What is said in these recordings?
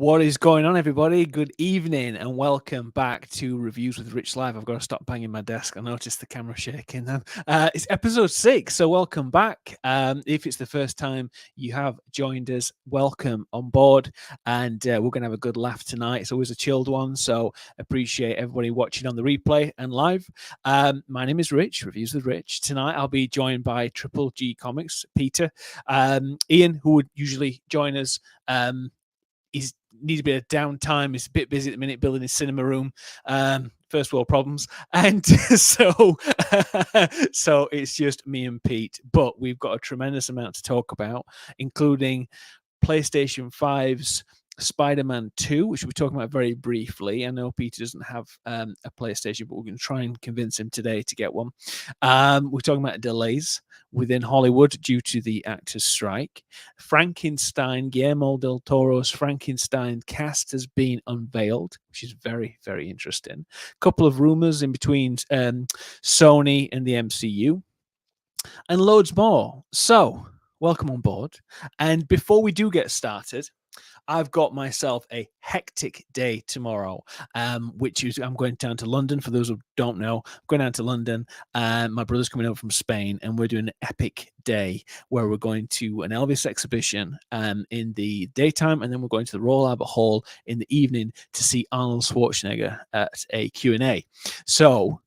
What is going on, everybody? Good evening and welcome back to Reviews with Rich Live. I've got to stop banging my desk. I noticed the camera shaking then. It's episode 6, so welcome back. If it's the first time you have joined us, welcome on board. And we're going to have a good laugh tonight. It's always a chilled one, so appreciate everybody watching on the replay and live. My name is Rich, Reviews with Rich. Tonight I'll be joined by Triple G Comics, Peter, Ian, who would usually join us. He's needs a bit of downtime. He's a bit busy at the minute building his cinema room. First world problems. And so it's just me and Pete. But we've got a tremendous amount to talk about, including PlayStation 5's Spider-Man 2, which we're talking about very briefly. I know Peter doesn't have a PlayStation, but we're going to try and convince him today to get one. We're talking about delays within Hollywood due to the actors' strike. Frankenstein, Guillermo del Toro's Frankenstein cast has been unveiled, which is very, very interesting. A couple of rumors in between Sony and the MCU, and loads more. So, welcome on board. And before we do get started, I've got myself a hectic day tomorrow, which is I'm going down to London. For those who don't know, I'm going down to London. My brother's coming over from Spain, and we're doing an epic day where we're going to an Elvis exhibition in the daytime, and then we're going to the Royal Albert Hall in the evening to see Arnold Schwarzenegger at a Q&A. So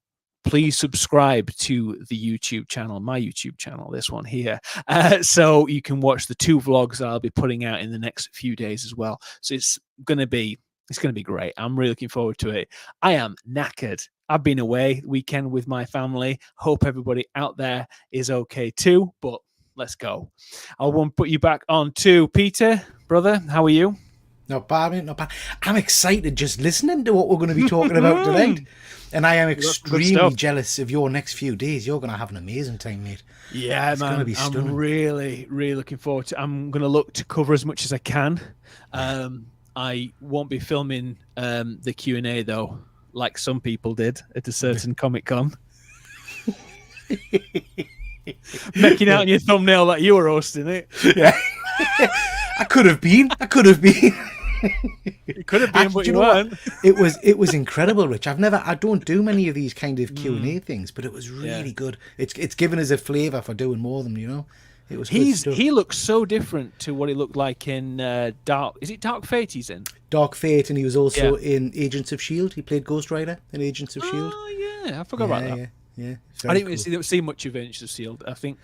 please subscribe to the YouTube channel, my YouTube channel, this one here, so you can watch the 2 vlogs I'll be putting out in the next few days as well. So it's going to be great. I'm really looking forward to it. I am knackered. I've been away weekend with my family. Hope everybody out there is okay too, but let's go. I won't put you back on to Peter. Brother, how are you? Not bad, mate, not bad. I'm excited just listening to what we're going to be talking about tonight. And I am extremely jealous of your next few days. You're going to have an amazing time, mate. Yeah, man. I'm really, really looking forward to it. I'm going to look to cover as much as I can. I won't be filming the Q&A, though, like some people did at a certain Comic-Con. Making out in your thumbnail that you were hosting it. Yeah. I could have been. You could have been, but you weren't. It was incredible, Rich. I don't do many of these kind of Q&A things, but it was really good. It's given us a flavour for doing more of them, you know. It was. He looks so different to what he looked like in Dark. Is it Dark Fate he's in? Dark Fate, and he was also in Agents of S.H.I.E.L.D. He played Ghost Rider in Agents of S.H.I.E.L.D. Oh yeah, I forgot about that. Yeah. I didn't see much of Agents of S.H.I.E.L.D. I think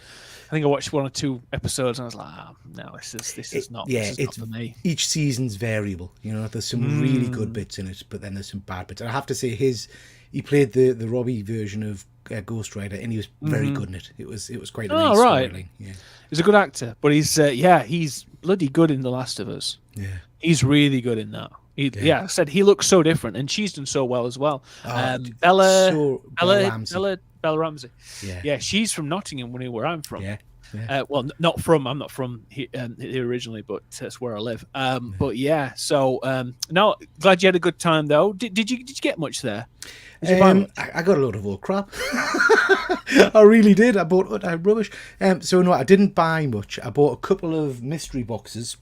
I watched 1 or 2 episodes and I was like, no, this is not for me. Each season's variable, you know. There's some really good bits in it, but then there's some bad bits. And I have to say, he played the Robbie version of Ghost Rider, and he was very good in it. It was quite a nice storyline. Yeah, he's a good actor, but he's bloody good in The Last of Us. Yeah, he's really good in that. I said he looks so different, and she's done so well as well. Bella Ramsey. Yeah, she's from Nottingham, where I'm from. Yeah. Well, not from. I'm not from here originally, but that's where I live. But yeah, so no, glad you had a good time though. Did you get much there? I got a load of old crap. I really did. I bought rubbish. So no, I didn't buy much. I bought a couple of mystery boxes.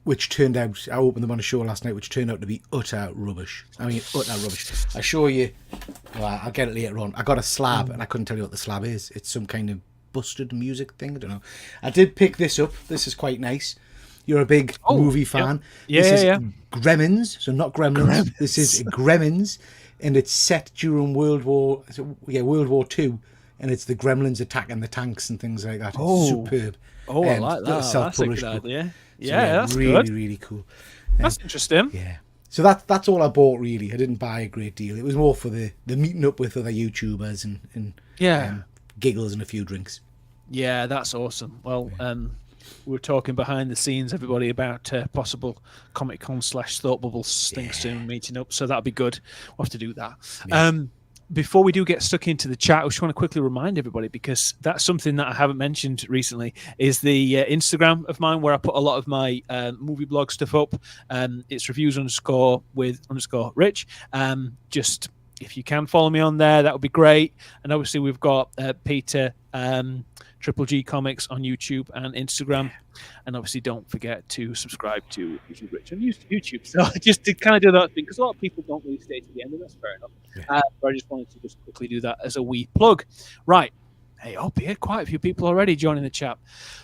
Which turned out, I opened them on a show last night, which turned out to be utter rubbish. I mean, utter rubbish. I'll show you. Well, I'll get it later on. I got a slab, and I couldn't tell you what the slab is. It's some kind of busted music thing. I don't know. I did pick this up. This is quite nice. You're a big movie fan. This is Gremlins, so not Gremlins. This is Gremlins, and it's set during World War II, and it's the Gremlins attacking the tanks and things like that. It's superb. I like that. That's a good idea. That's really, good. Really cool. That's interesting. Yeah. So that's all I bought, really. I didn't buy a great deal. It was more for the meeting up with other YouTubers and giggles and a few drinks. Yeah, that's awesome. Well, we're talking behind the scenes, everybody, about possible Comic-Con / Thought Bubbles thing soon meeting up. So that'll be good. We'll have to do that. Yeah. Before we do get stuck into the chat, I just want to quickly remind everybody, because that's something that I haven't mentioned recently, is the Instagram of mine, where I put a lot of my movie blog stuff up. It's reviews_with_Rich. Just if you can follow me on there, that would be great. And obviously, we've got Peter Triple G Comics on YouTube and Instagram. And obviously, don't forget to subscribe to Usually Rich on YouTube. So just to kind of do that thing, because a lot of people don't really stay to the end, and that's fair enough. But I just wanted to just quickly do that as a wee plug. Right. Hey, up here, quite a few people already joining the chat.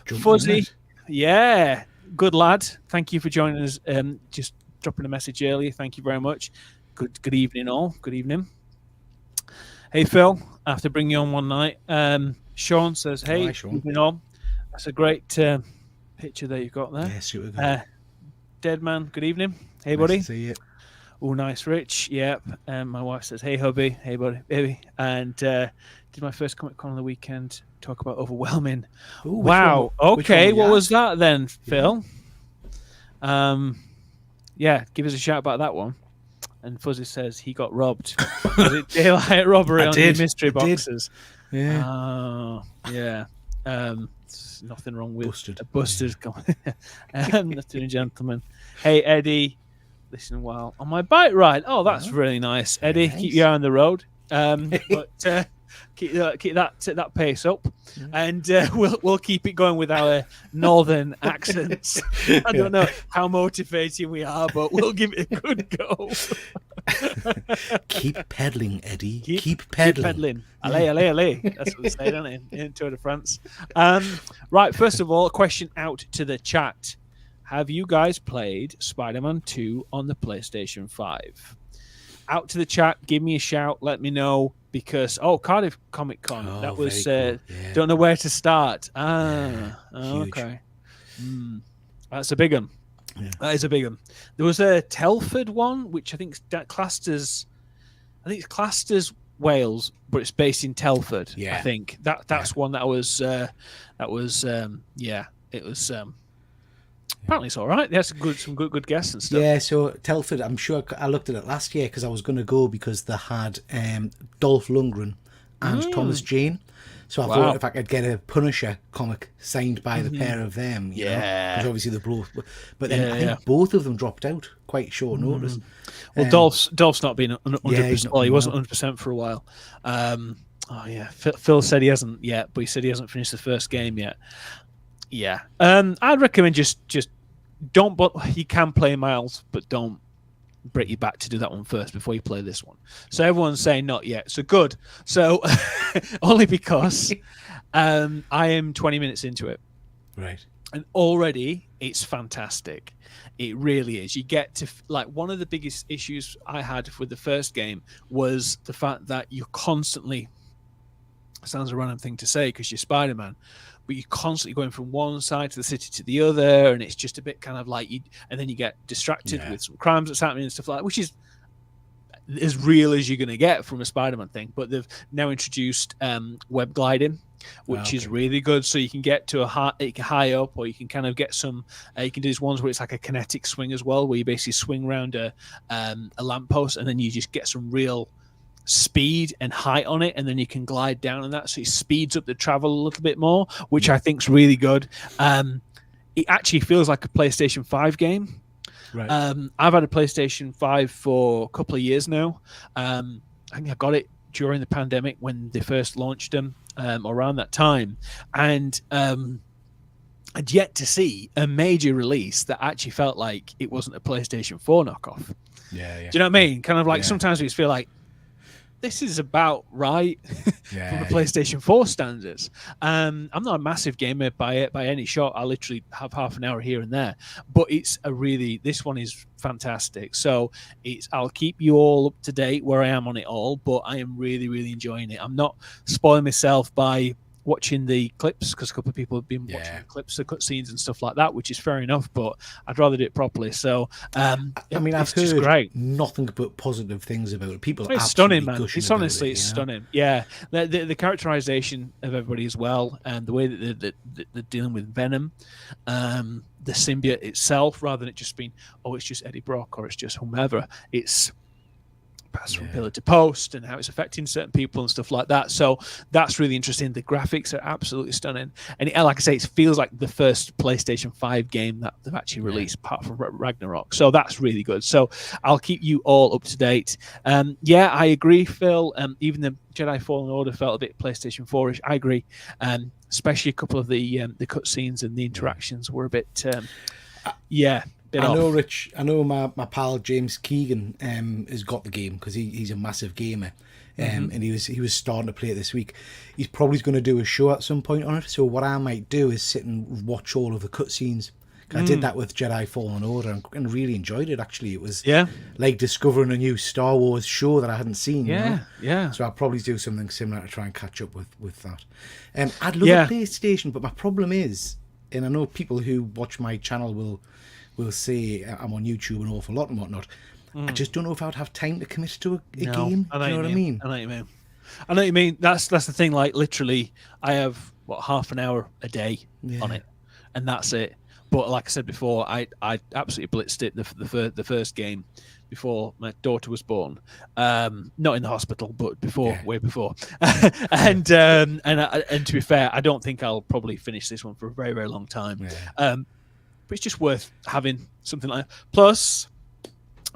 Fuzzy, yeah, good lad. Thank you for joining us. Just dropping a message earlier. Thank you very much. Good evening, all. Good evening. Hey, Phil. I have to bring you on one night. Sean says, hey, hi, Sean. evening on. That's a great picture that you've got there. Yeah, super good. Dead man, good evening. Hey, buddy. Nice to see you. Oh, nice, Rich. Yep. My wife says, hey, hubby. Hey, buddy, baby. And did my first Comic Con on the weekend. Talk about overwhelming. Ooh, wow. Okay, what was that then, Phil? Yeah, give us a shout about that one. And Fuzzy says he got robbed. Was it daylight robbery on the mystery boxes? Yeah. Oh, yeah. Nothing wrong with Busted. Busted. Nothing, gentlemen. Hey, Eddie. Listen, while on my bike ride. Oh, that's really nice, Eddie. Nice. Keep your eye on the road. But keep that pace up, and we'll keep it going with our northern accents. I don't know how motivating we are, but we'll give it a good go. Keep peddling, Eddie. Keep peddling. Allez, allez, allez. That's what they say, don't they? In Tour de France. Right, first of all, a question out to the chat. Have you guys played Spider-Man 2 on the PlayStation 5? Out to the chat, give me a shout, let me know, because Cardiff Comic Con, that was cool. Don't know where to start. Okay. That's a big one. Yeah. That is a big one. There was a Telford one, which I think is classed as Wales, but it's based in Telford. Yeah. I think that's one that was it was apparently it's all right. There's some good guests and stuff. Yeah, so Telford, I'm sure I looked at it last year because I was going to go because they had Dolph Lundgren and Thomas Jane. So I thought if I could get a Punisher comic signed by the pair of them, you know, because obviously they're both. But then I think both of them dropped out quite short notice. Well, Dolph's not been 100%. Well, he wasn't 100% for a while. Phil said he hasn't yet, but he said he hasn't finished the first game yet. Yeah, I'd recommend just don't. But you can play Miles, but don't break your back to do that one first before you play this one. So everyone's saying not yet. So good. So only because I am 20 minutes into it, right? And already it's fantastic. It really is. You get to one of the biggest issues I had with the first game was the fact that you're constantly. Sounds a random thing to say because you're Spider-Man. But you're constantly going from one side of the city to the other, and it's just a bit kind of like and then you get distracted with some crimes that's happening and stuff like that, which is as real as you're going to get from a Spider-Man thing. But they've now introduced web gliding, which is really good. So you can get to a high up, or you can kind of get some. You can do these ones where it's like a kinetic swing as well, where you basically swing around a lamppost, and then you just get some real speed and height on it, and then you can glide down on that, so it speeds up the travel a little bit more, which I think is really good. It actually feels like a PlayStation 5 game. Right. I've had a PlayStation 5 for a couple of years now. I think I got it during the pandemic when they first launched them, around that time, and I'd yet to see a major release that actually felt like it wasn't a PlayStation 4 knockoff. Yeah. Do you know what I mean? Kind of like sometimes we just feel like this is about right from the PlayStation 4 standards. I'm not a massive gamer by any shot. I literally have half an hour here and there, but this one is fantastic. So I'll keep you all up to date where I am on it all, but I am really, really enjoying it. I'm not spoiling myself by watching the clips because a couple of people have been watching the clips, the cutscenes and stuff like that, which is fair enough, but I'd rather do it properly. So I've heard great. Nothing but positive things about it. People it's stunning, man. It's honestly it's stunning. Yeah, the characterization of everybody as well, and the way that they're dealing with Venom, the symbiote itself, rather than it just being it's just Eddie Brock or it's just whomever. It's pass from pillar to post and how it's affecting certain people and stuff like that. So that's really interesting. The graphics are absolutely stunning. And like I say, it feels like the first PlayStation 5 game that they've actually released, apart from Ragnarok. So that's really good. So I'll keep you all up to date. I agree, Phil. Even the Jedi Fallen Order felt a bit PlayStation 4-ish. I agree. Especially a couple of the cutscenes and the interactions were a bit, know, Rich. I know my pal James Keegan has got the game because he's a massive gamer, and he was starting to play it this week. He's probably going to do a show at some point on it. So what I might do is sit and watch all of the cutscenes. I did that with Jedi Fallen Order and really enjoyed it. Actually, it was like discovering a new Star Wars show that I hadn't seen. So I'll probably do something similar to try and catch up with that. I'd love a PlayStation, but my problem is, and I know people who watch my channel will say I'm on YouTube an awful lot and whatnot. I just don't know if I'd have time to commit to a game. I know you know what I mean? I know what you mean. That's the thing. Like literally, I have half an hour a day on it, and that's it. But like I said before, I absolutely blitzed it the first game before my daughter was born. Not in the hospital, but way before. and to be fair, I don't think I'll probably finish this one for a very, very long time. But it's just worth having something like that. Plus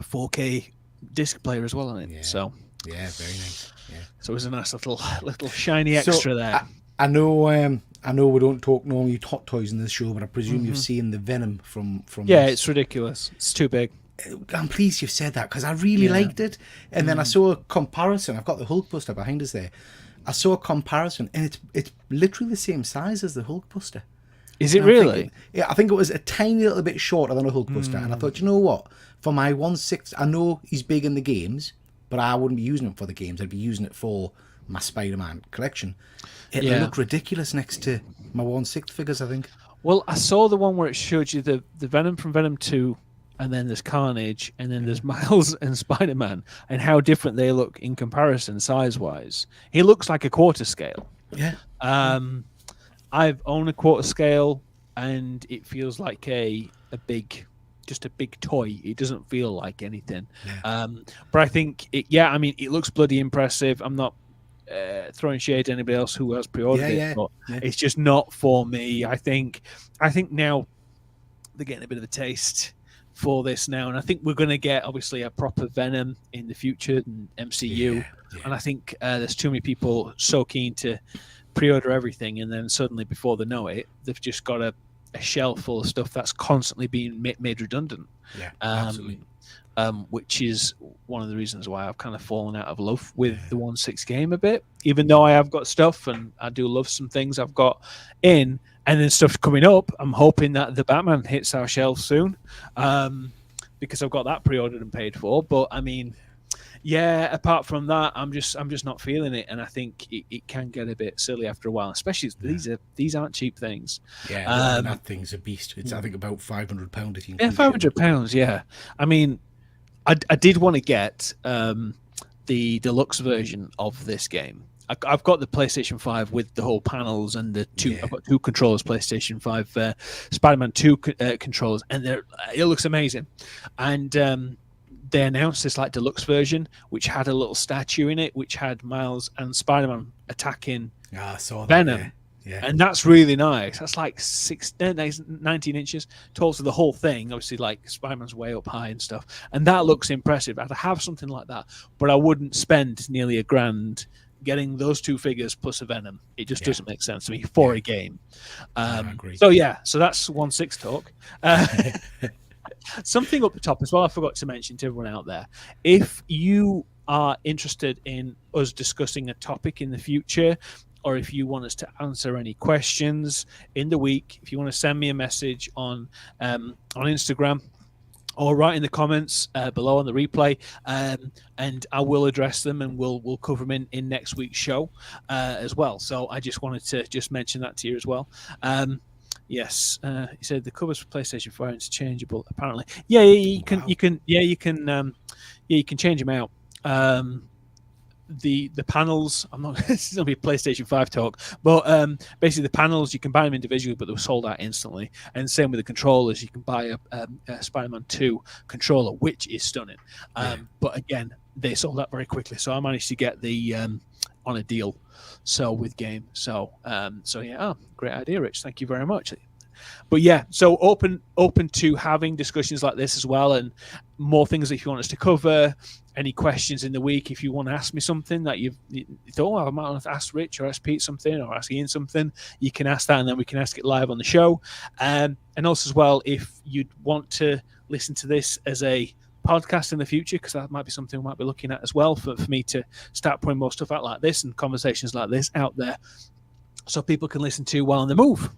4K disc player as well on it. So very nice. So it was a nice little shiny extra there. I know we don't talk normally Hot Toys in this show, but I presume you've seen the Venom from this. It's ridiculous. It's too big. I'm pleased you've said that because I really liked it. And then I saw a comparison. I've got the Hulkbuster behind us there. I saw a comparison, and it's literally the same size as the Hulkbuster. Is it really? I think it was a tiny little bit shorter than a Hulkbuster. And I thought, you know what? For my 1/6, I know he's big in the games, but I wouldn't be using it for the games. I'd be using it for my Spider-Man collection. It'll look ridiculous next to my 1/6 figures, I think. Well, I saw the one where it showed you the Venom from Venom 2, and then there's Carnage, and then there's Miles and Spider-Man, and how different they look in comparison size-wise. He looks like a quarter scale. Yeah. I've owned a quarter scale, and it feels like a big toy. It doesn't feel like anything. But I think it looks bloody impressive. I'm not throwing shade to anybody else who has pre-ordered it, but it's just not for me. I think now they're getting a bit of a taste for this now, and I think we're going to get obviously a proper Venom in the future in MCU, and I think there's too many people so keen to pre-order everything, and then suddenly before they know it, they've just got a shelf full of stuff that's constantly being made redundant. Absolutely. Which is one of the reasons why I've kind of fallen out of love with the 1/6 game a bit, even though I have got stuff and I do love some things I've got in, and then stuff coming up. I'm hoping that the Batman hits our shelves soon, because I've got that pre-ordered and paid for. But I mean, apart from that, I'm just not feeling it, and I think it can get a bit silly after a while. Especially these aren't cheap things. That thing's a beast. It's I think about £500 if you. £500. Yeah, I mean, I did want to get the deluxe version of this game. I've got the PlayStation 5 with the whole panels and the two. I've got two controllers, PlayStation 5, Spider-Man 2 controllers, and it looks amazing. And they announced this like deluxe version, which had a little statue in it, which had Miles and Spider-Man attacking I saw that, Venom. And that's really nice. That's like 19 inches tall, so the whole thing, obviously, like Spider-Man's way up high and stuff, and that looks impressive. I'd have something like that, but I wouldn't spend nearly £1,000 getting those two figures plus a Venom. It just doesn't make sense to me for a game. I agree. So that's 1/6 talk. Something up the top as well I forgot to mention to everyone out there. If you are interested in us discussing a topic in the future, or if you want us to answer any questions in the week, if you want to send me a message on Instagram, or write in the comments below on the replay, and I will address them, and we'll cover them in next week's show as well. So I just wanted to just mention that to you as well. Yes, he said the covers for PlayStation 4 are interchangeable. Apparently, you can change them out. The panels, I'm not. This is gonna be PlayStation 5 talk, but basically the panels you can buy them individually, but they were sold out instantly. And same with the controllers, you can buy a Spider-Man 2 controller, which is stunning. But again, they sold out very quickly. So I managed to get the on a deal, so with Game. So great idea, Rich. Thank you very much. But yeah, so open to having discussions like this as well, and more things if you want us to cover. Any questions in the week, if you want to ask me something that you thought, I might want to ask Rich or ask Pete something or ask Ian something, you can ask that, and then we can ask it live on the show. And also as well, if you'd want to listen to this as a podcast in the future, because that might be something we might be looking at as well, for me to start putting more stuff out like this and conversations like this out there, so people can listen to while on the move.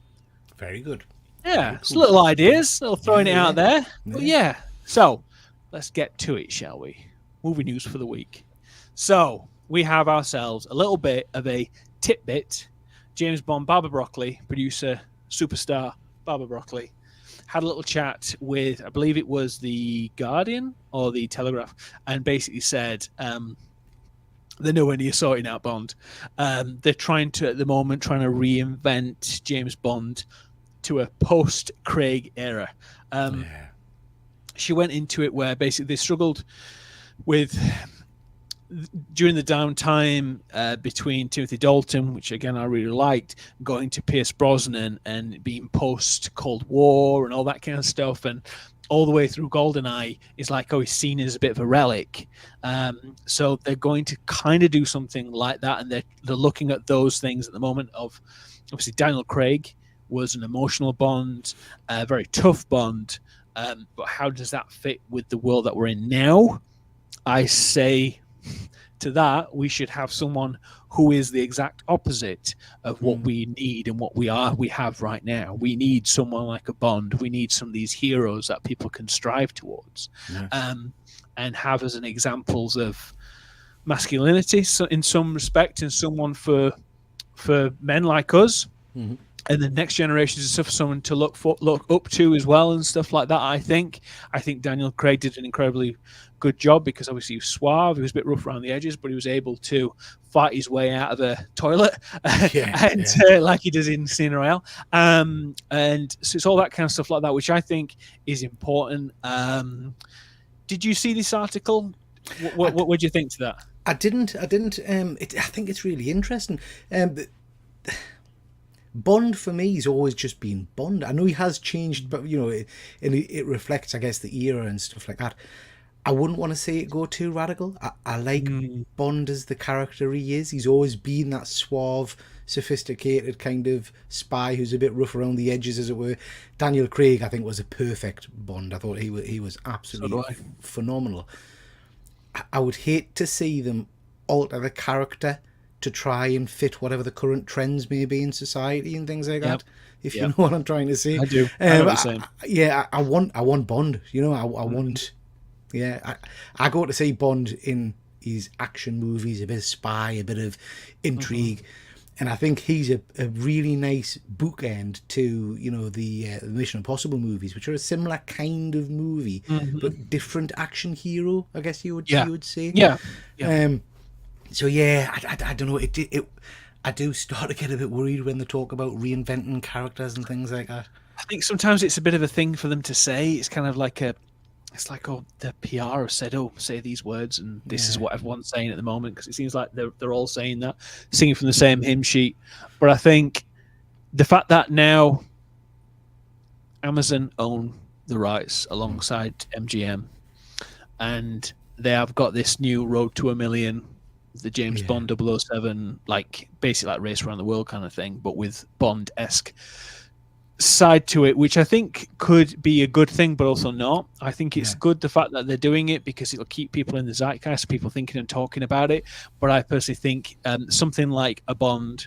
Very good. Yeah, cool. It's little ideas, little throwing it out there. Yeah. But yeah, so let's get to it, shall we? Movie news for the week. So we have ourselves a little bit of a tidbit. James Bond, Barbara Broccoli, producer, superstar Barbara Broccoli, had a little chat with, I believe it was the Guardian or the Telegraph, and basically said they're nowhere near sorting out Bond. They're trying to reinvent James Bond to a post-Craig era. She went into it where basically they struggled with, during the downtime between Timothy Dalton, which again I really liked, going to Pierce Brosnan and being post-Cold War and all that kind of stuff, and all the way through GoldenEye is like, he's seen as a bit of a relic. So they're going to kind of do something like that, and they're looking at those things at the moment. Of obviously Daniel Craig was an emotional Bond, a very tough Bond, but how does that fit with the world that we're in now? I say to that, we should have someone who is the exact opposite of what we need and what we have right now. We need someone like a Bond. We need some of these heroes that people can strive towards, and have as an examples of masculinity, so in some respect, and someone for men like us. And the next generation is stuff for someone to look up to as well, and stuff like that. I think Daniel Craig did an incredibly good job, because obviously he was suave, he was a bit rough around the edges, but he was able to fight his way out of a toilet, like he does in Casino Royale. And so it's all that kind of stuff like that, which I think is important. Did you see this article? What would you think to that? I didn't. I think it's really interesting. Bond for me has always just been Bond. I know he has changed, but it reflects, I guess, the era and stuff like that. I wouldn't want to say it go too radical. I like Bond as the character he is. He's always been that suave, sophisticated kind of spy who's a bit rough around the edges, as it were. Daniel Craig, I think, was a perfect Bond. I thought he was absolutely phenomenal. I would hate to see them alter the character to try and fit whatever the current trends may be in society and things like that. If you know what I'm trying to say. I do. I know what you're saying. I want Bond. I want. Yeah, I go to see Bond in his action movies, a bit of spy, a bit of intrigue, and I think he's a really nice bookend to the Mission Impossible movies, which are a similar kind of movie, but different action hero, I guess you would say. Yeah. So yeah, I don't know. I do start to get a bit worried when they talk about reinventing characters and things like that. I think sometimes it's a bit of a thing for them to say. It's kind of like the PR have said, say these words, and this is what everyone's saying at the moment, because it seems like they're all saying that, singing from the same hymn sheet. But I think the fact that now Amazon own the rights alongside MGM, and they have got this new Road to 1 Million, the James Bond 007, basically like Race Around the World kind of thing, but with Bond-esque side to it, which I think could be a good thing, but also not. I think it's good, the fact that they're doing it, because it'll keep people in the zeitgeist, people thinking and talking about it. But I personally think something like a Bond,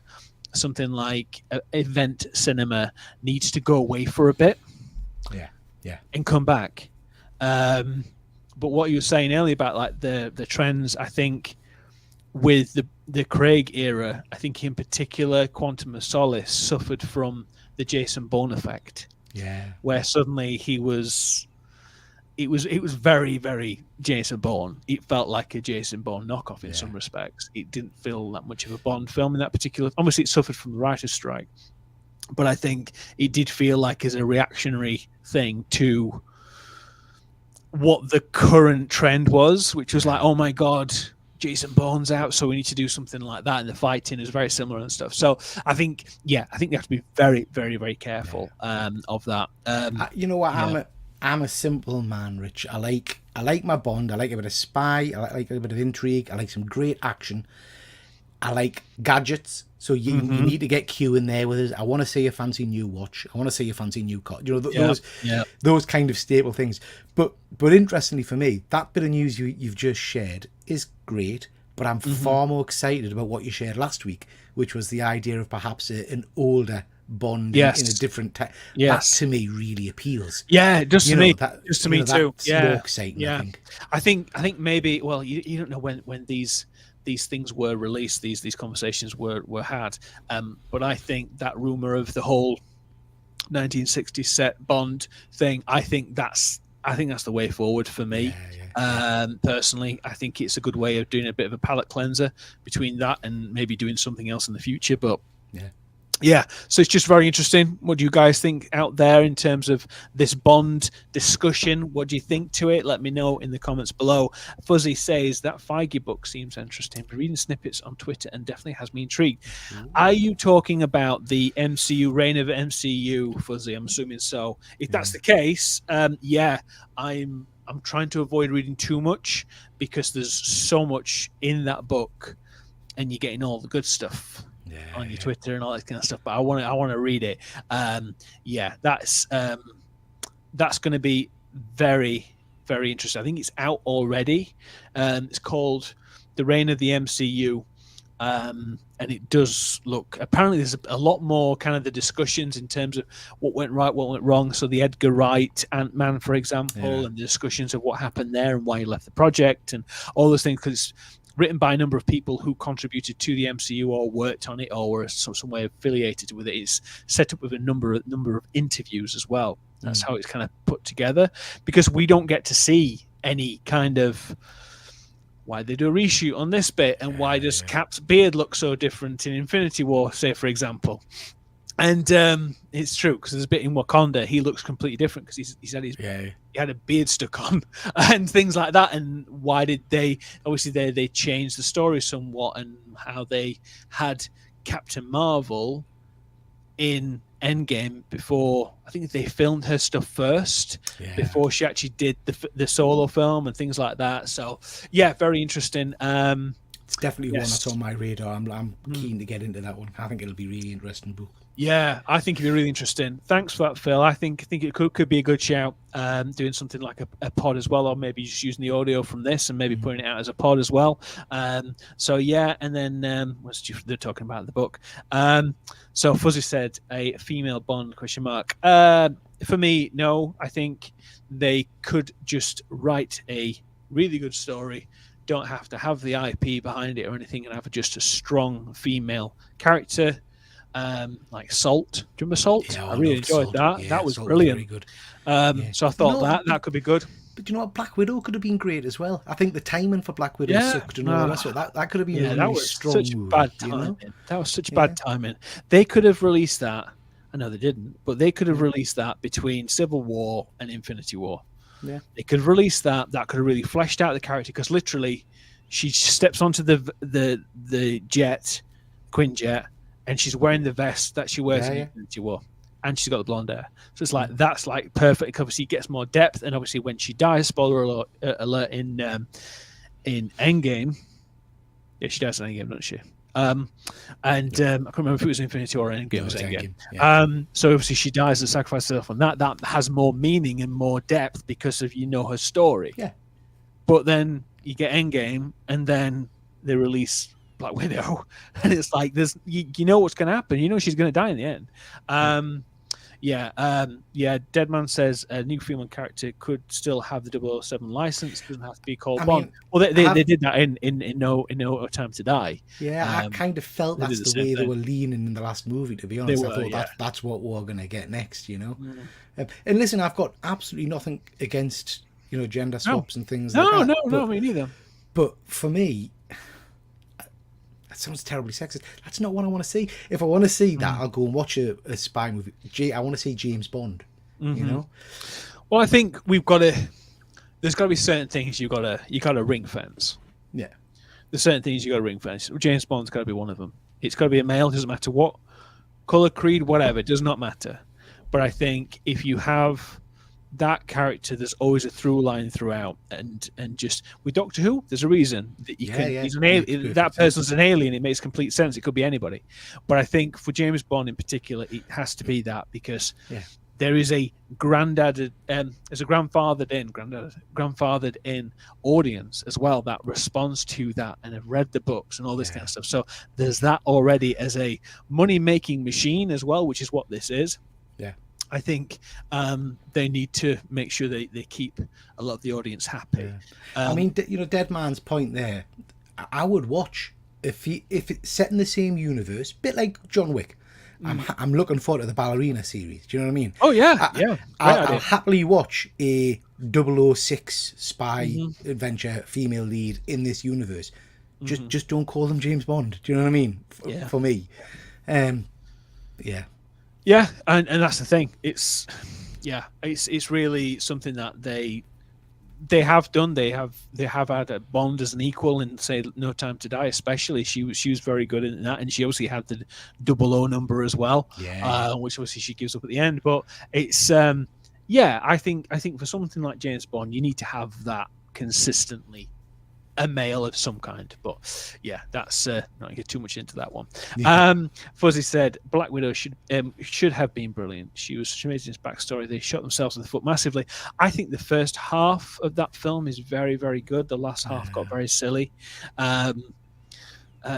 something like event cinema needs to go away for a bit, and come back. But what you were saying earlier about the trends, I think with the Craig era, I think in particular Quantum of Solace suffered from the Jason Bourne effect, where suddenly it was very, very Jason Bourne. It felt like a Jason Bourne knockoff in some respects. It didn't feel that much of a Bond film in that particular. Obviously, it suffered from the writer's strike, but I think it did feel like as a reactionary thing to what the current trend was, which was like, oh my god, Jason Bourne's out, so we need to do something like that, and the fighting is very similar and stuff. So I think they have to be very, very, very careful of that. You know what? I'm a simple man, Rich. I like my Bond. I like a bit of spy. I like a bit of intrigue. I like some great action. I like gadgets. So you need to get Q in there with us. I want to see a fancy new watch. I want to see a fancy new car. You know, those kind of staple things. But interestingly for me, that bit of news you've just shared is great. But I'm far more excited about what you shared last week, which was the idea of perhaps an older Bond in a different tech. That to me really appeals. Yeah, just to me too. Yeah, more exciting. Yeah, I think maybe. Well, you don't know when these things were released, these conversations were had. But I think that rumor of the whole 1960s set Bond thing, I think that's the way forward for me. Personally, I think it's a good way of doing a bit of a palate cleanser between that and maybe doing something else in the future. But so it's just very interesting. What do you guys think out there in terms of this Bond discussion? What do you think to it? Let me know in the comments below. Fuzzy says that Feige book seems interesting. Been reading snippets on Twitter and definitely has me intrigued. Are you talking about the MCU, Reign of MCU, Fuzzy? I'm assuming so. If that's the case, I'm trying to avoid reading too much because there's so much in that book and you're getting all the good stuff on your Twitter and all that kind of stuff, but I want to read it. That's going to be very, very interesting. I think it's out already. It's called The Reign of the MCU, and it does look. Apparently, there's a lot more kind of the discussions in terms of what went right, what went wrong. So the Edgar Wright Ant-Man, for example, and the discussions of what happened there and why he left the project and all those things, because written by a number of people who contributed to the MCU or worked on it or were some way affiliated with it. It's set up with a number of interviews as well. That's how it's kind of put together, because we don't get to see any kind of why they do a reshoot on this bit and why does Cap's beard look so different in Infinity War, say, for example. And it's true, because there's a bit in Wakanda, he looks completely different because he had a beard stuck on and things like that. And why did they changed the story somewhat, and how they had Captain Marvel in Endgame before. I think they filmed her stuff first before she actually did the solo film and things like that. So very interesting. It's definitely one that's on my radar. I'm keen to get into that one. I think it'll be really interesting book. Yeah, I think it'd be really interesting. Thanks for that, Phil. I think it could be a good shout, doing something like a pod as well, or maybe just using the audio from this and maybe putting it out as a pod as well. And then they're talking about the book. So Fuzzy said a female Bond ? For me, no. I think they could just write a really good story. Don't have to have the IP behind it or anything, and have just a strong female character. Like Salt. Do you remember Salt? Yeah, I really enjoyed Salt. that. Yeah, that was Salt brilliant. Was very good. So I thought that could be good. But you know what? Black Widow could have been great as well. I think the timing for Black Widow sucked and all that. So that could have been a really strong movie. Bad timing. You know? That was such bad timing. They could have released that. I know they didn't, but they could have released that between Civil War and Infinity War. Yeah, they could have released that. That could have really fleshed out the character, because literally, she steps onto the jet, Quinjet, and she's wearing the vest that she wears in Infinity War, and she's got the blonde hair. So it's like that's like perfect. Obviously, it gets more depth, and obviously when she dies, spoiler alert in Endgame, she dies in Endgame, doesn't she? I can't remember if it was Infinity War or Endgame. It was Endgame. So obviously she dies and sacrifices herself, and that has more meaning and more depth because of her story. Yeah. But then you get Endgame, and then they release Black Widow, and it's like there's you know what's going to happen. You know she's going to die in the end. Deadman says a new female character could still have the 007 license. Doesn't have to be called Bond. Well, they did that in No Time to Die. Yeah, I kind of felt that's the way they were leaning in the last movie. To be honest, I thought that's what we're going to get next. And listen, I've got absolutely nothing against gender swaps and things like that. No, me neither. But for me, that sounds terribly sexist. That's not what I want to see. If I want to see that, I'll go and watch a spy movie. I want to see James Bond. Well, I think we've got to. there's got to be certain things you gotta ring fence. Yeah. There's certain things you got to ring fence. James Bond's got to be one of them. It's got to be a male. Doesn't matter what color, creed, whatever. It does not matter. But I think if you have that character, there's always a through line throughout, and just with Doctor Who, there's a reason that you can. He's an alien. That person's an alien. It makes complete sense. It could be anybody. But I think for James Bond in particular, it has to be that because. Yeah. There is a grandfathered in audience as well that responds to that and have read the books and all this kind of stuff. So there's that already as a money-making machine as well, which is what this is. Yeah. I think they need to make sure they keep a lot of the audience happy. Yeah. I mean, Dead Man's point there, I would watch if it's set in the same universe, a bit like John Wick. I'm looking forward to the Ballerina series. Do you know what I mean? Oh yeah, I'll happily watch a 006 spy adventure female lead in this universe. Just don't call them James Bond. Do you know what I mean? For me, yeah, and that's the thing. It's really something that they have done. They have had a Bond as an equal in, say, No Time to Die. Especially, she was very good in that, and she obviously had the 00 number as well, which obviously she gives up at the end. But it's I think for something like James Bond, you need to have that consistently, a male of some kind. But yeah, that's not get too much into that one. Fuzzy said Black Widow should have been brilliant. She was amazing. His backstory. They shot themselves in the foot massively. I think the first half of that film is very, very good. The last half got very silly.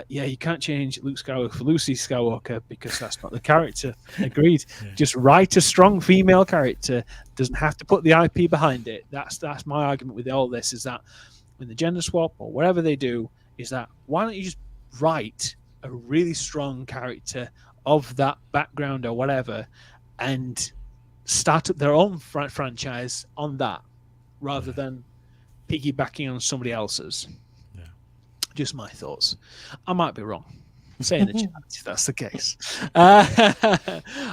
You can't change Luke Skywalker for Lucy Skywalker because that's not the character. Agreed. Just write a strong female character. Doesn't have to put the IP behind it. That's my argument with all this. Is that when the gender swap or whatever they do, is that why don't you just write a really strong character of that background or whatever and start up their own franchise on that rather than piggybacking on somebody else's. Just my thoughts. I might be wrong. Say in the chat if that's the case.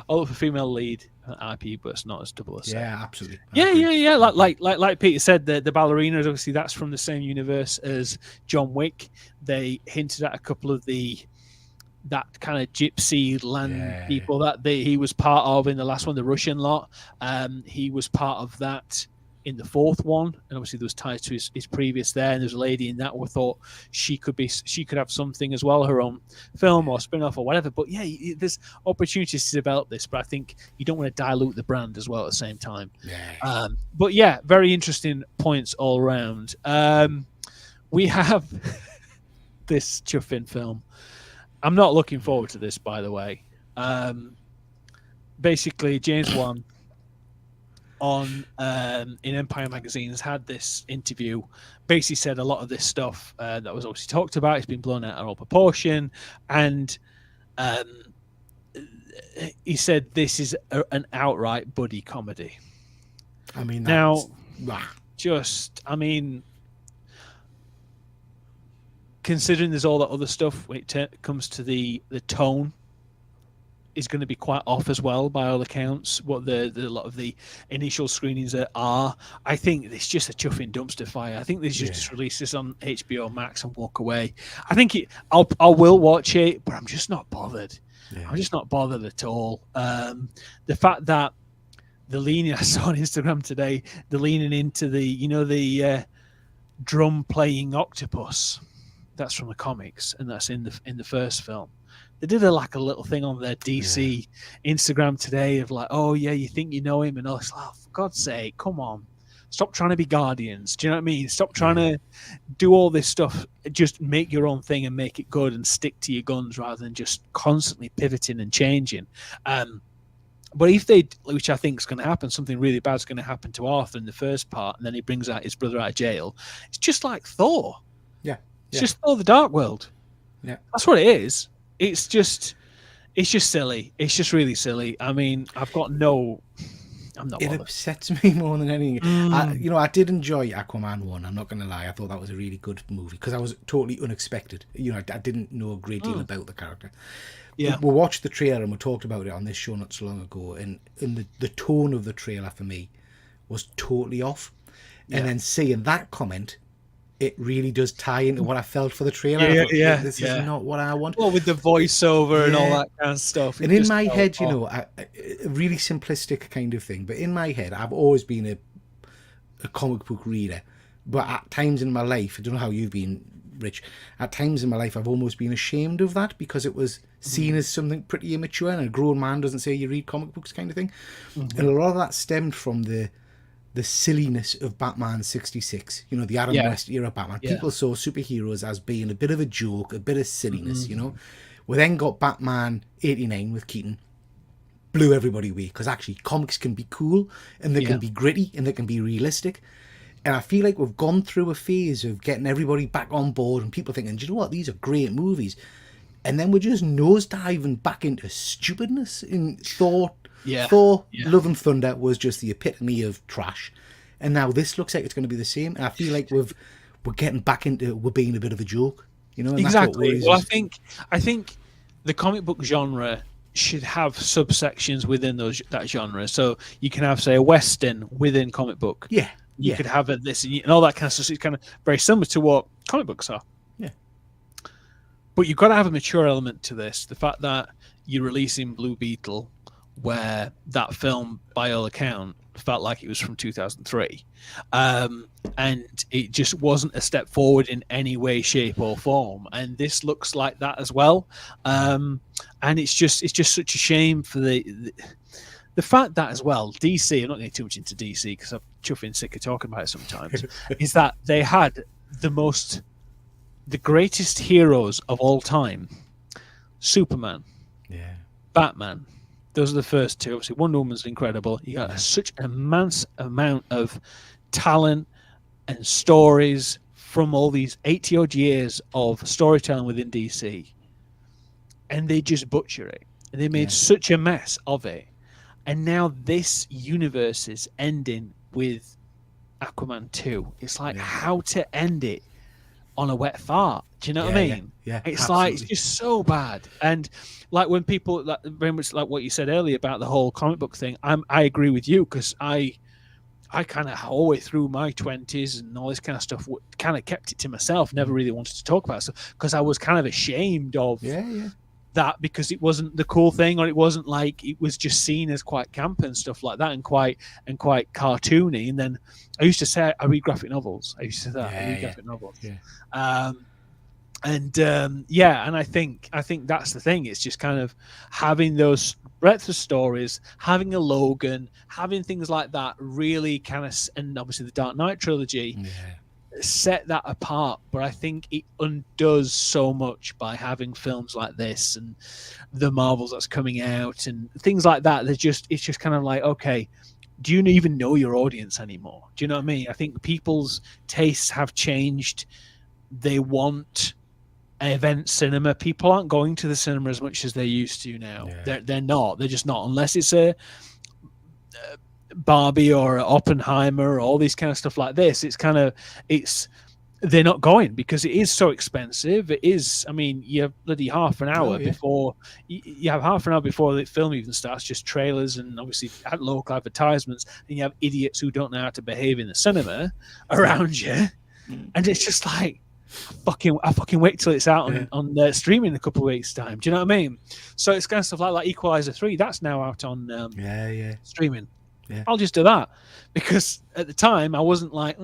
All for female lead IP, but it's not as double as yeah, absolutely. Yeah. Like Peter said, the ballerinas, obviously that's from the same universe as John Wick. They hinted at a couple of that kind of gypsy land people that he was part of in the last one, the Russian lot. He was part of that in the fourth one, and obviously there was ties to his previous there, and there's a lady in that who thought she could have something as well, her own film or spin-off or whatever. But yeah, there's opportunities to develop this, but I think you don't want to dilute the brand as well at the same time. But yeah, very interesting points all around. We have this chuffing film. I'm not looking forward to this, by the way. Basically, James Wan on in Empire magazine has had this interview, basically said a lot of this stuff that was obviously talked about, it's been blown out of all proportion, and he said this is an outright buddy comedy. I mean, considering there's all that other stuff when it comes to the tone is going to be quite off as well by all accounts, what the lot of the initial screenings are. I think it's just a chuffing dumpster fire. I think they should just release this on HBO Max and walk away. I think I will watch it, but I'm just not bothered. I'm just not bothered at all. The fact that the leaning, I saw on Instagram today, the leaning into the drum playing octopus, that's from the comics, and that's in the first film. They did a little thing on their DC Instagram today of like, oh yeah, you think you know him, and all. Oh, for God's sake, come on, stop trying to be Guardians. Do you know what I mean? Stop trying to do all this stuff. Just make your own thing and make it good, and stick to your guns rather than just constantly pivoting and changing. But if they, which I think is going to happen, something really bad is going to happen to Arthur in the first part, and then he brings out his brother out of jail. It's just like Thor. It's just Thor: The Dark World. Yeah, that's what it is. It's just silly. It's just really silly. I mean, I'm not. It upsets me more than anything. I did enjoy Aquaman 1. I'm not going to lie. I thought that was a really good movie because I was totally unexpected. I didn't know a great deal about the character. Yeah, we watched the trailer and we talked about it on this show not so long ago. And the tone of the trailer for me was totally off. And then seeing that comment, it really does tie into what I felt for the trailer. I thought, this is not what I want. Well, with the voiceover and all that kind of stuff. And in my head, you know, a really simplistic kind of thing, but in my head, I've always been a comic book reader. But at times in my life, I don't know how you've been, Rich, at times in my life, I've almost been ashamed of that because it was seen as something pretty immature, and a grown man doesn't say you read comic books kind of thing. And a lot of that stemmed from the silliness of Batman 66, you know, the Adam West era Batman. People saw superheroes as being a bit of a joke, a bit of silliness, you know. We then got Batman 89 with Keaton, blew everybody away, because actually comics can be cool, and they can be gritty, and they can be realistic. And I feel like we've gone through a phase of getting everybody back on board, and people thinking, do you know what, these are great movies. And then we're just nosediving back into stupidness in Thor. Thor, Love and Thunder was just the epitome of trash, and now this looks like it's going to be the same. And I feel like we're getting back into we're being a bit of a joke, you know. And exactly. Well, I think the comic book genre should have subsections within that genre. So you can have, say, a western within comic book. You could have this and all that kind of stuff. So it's kind of very similar to what comic books are. But you've got to have a mature element to this. The fact that you're releasing Blue Beetle, where that film, by all account, felt like it was from 2003, and it just wasn't a step forward in any way, shape, or form. And this looks like that as well. And it's just such a shame for the fact that as well, DC. I'm not getting too much into DC because I'm chuffing sick of talking about it sometimes. Is that they had the greatest heroes of all time: Superman, Batman. Those are the first two. Obviously, Wonder Woman's incredible. You got such an immense amount of talent and stories from all these 80-odd years of storytelling within DC. And they just butcher it. And they made such a mess of it. And now this universe is ending with Aquaman 2. It's like how to end it on a wet fart. Do you know what I mean? It's absolutely. Like, it's just so bad. And like when people, like, very much like what you said earlier about the whole comic book thing, I agree with you, because I kind of all the way through my 20s and all this kind of stuff kind of kept it to myself, never really wanted to talk about it, because I was kind of ashamed of that, because it wasn't the cool thing, or it wasn't like, it was just seen as quite camp and stuff like that, and quite cartoony. And then I used to say I read graphic novels. I used to say that I read graphic novels. And I think that's the thing. It's just kind of having those breadth of stories, having a Logan, having things like that really kind of, and obviously the Dark Knight trilogy set that apart. But I think it undoes so much by having films like this and the Marvels that's coming out and things like that. It's just kind of like, okay, do you even know your audience anymore? Do you know what I mean? I think people's tastes have changed. They want event cinema. People aren't going to the cinema as much as they used to now. They're not. They're just not. Unless it's a Barbie or Oppenheimer or all these kind of stuff like this. They're not going because it is so expensive. It is. I mean, you have bloody half an hour before you have half an hour before the film even starts, just trailers and obviously local advertisements, and you have idiots who don't know how to behave in the cinema around you, and it's just like, I fucking wait till it's out on streaming in a couple of weeks' time. Do you know what I mean? So it's kind of stuff like Equalizer 3. That's now out on streaming. I'll just do that, because at the time I wasn't like,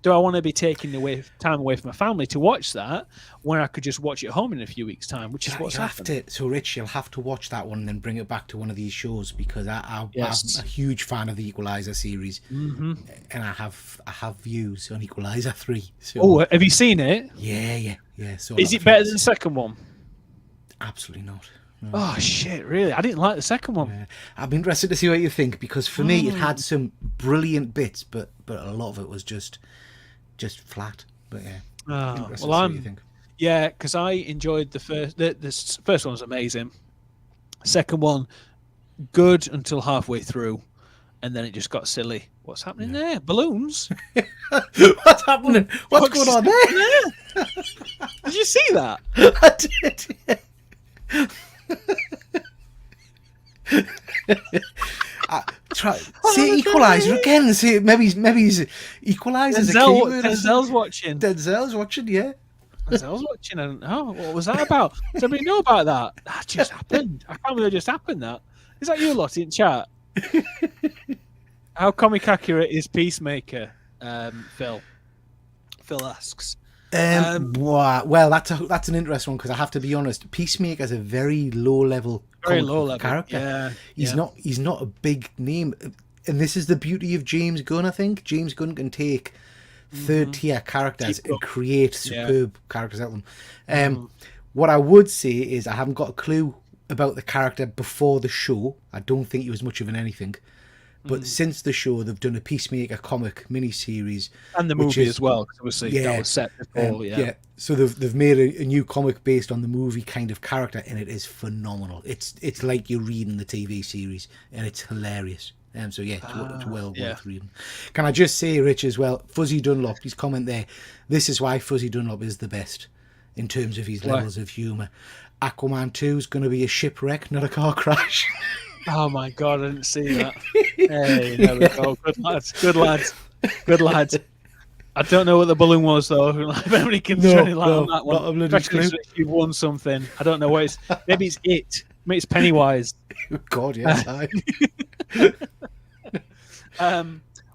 do I want to be taking time away from my family to watch that when I could just watch it at home in a few weeks' time, which is what's happened. So, Rich, you'll have to watch that one and then bring it back to one of these shows, because I'm a huge fan of the Equalizer series, and I have views on Equalizer 3. So. Oh, have you seen it? Yeah. So is it better than the second one? Absolutely not. No. Oh shit! Really, I didn't like the second one. I'm interested to see what you think, because for me it had some brilliant bits, but a lot of it was just flat. But what you think. Yeah, because I enjoyed the first. The first one was amazing. Second one, good until halfway through, and then it just got silly. What's happening there? Balloons? What's happening? What's going on there? Did you see that? I did. Say Equalizer again. Say maybe Equalizer's a keyword. Denzel's watching. Denzel's watching, yeah. Denzel's watching. I don't know. What was that about? Does anybody know about that? That just happened. I can't believe it just happened. That is that you lot in chat? How comic accurate is Peacemaker? Phil asks. Well, that's an interesting one because I have to be honest. Peacemaker is a very low level character. Yeah, he's not a big name, and this is the beauty of James Gunn. I think James Gunn can take third tier characters and create superb characters out of them. What I would say is I haven't got a clue about the character before the show. I don't think he was much of an anything. But since the show, they've done a Peacemaker comic miniseries. And the movie as well, because obviously that was set before. So they've made a new comic based on the movie kind of character, and it is phenomenal. It's like you're reading the TV series, and it's hilarious. It's well worth reading. Can I just say, Rich, as well, Fuzzy Dunlop, his comment there, this is why Fuzzy Dunlop is the best in terms of his levels of humour. Aquaman 2 is going to be a shipwreck, not a car crash. Oh my God, I didn't see that. Hey, there we go. Good lads. I don't know what the balloon was though. If anybody can shed any light on that one. Not a bloody clue. You've won something. I don't know what it's. Maybe it's it. Maybe it's Pennywise. God, yes.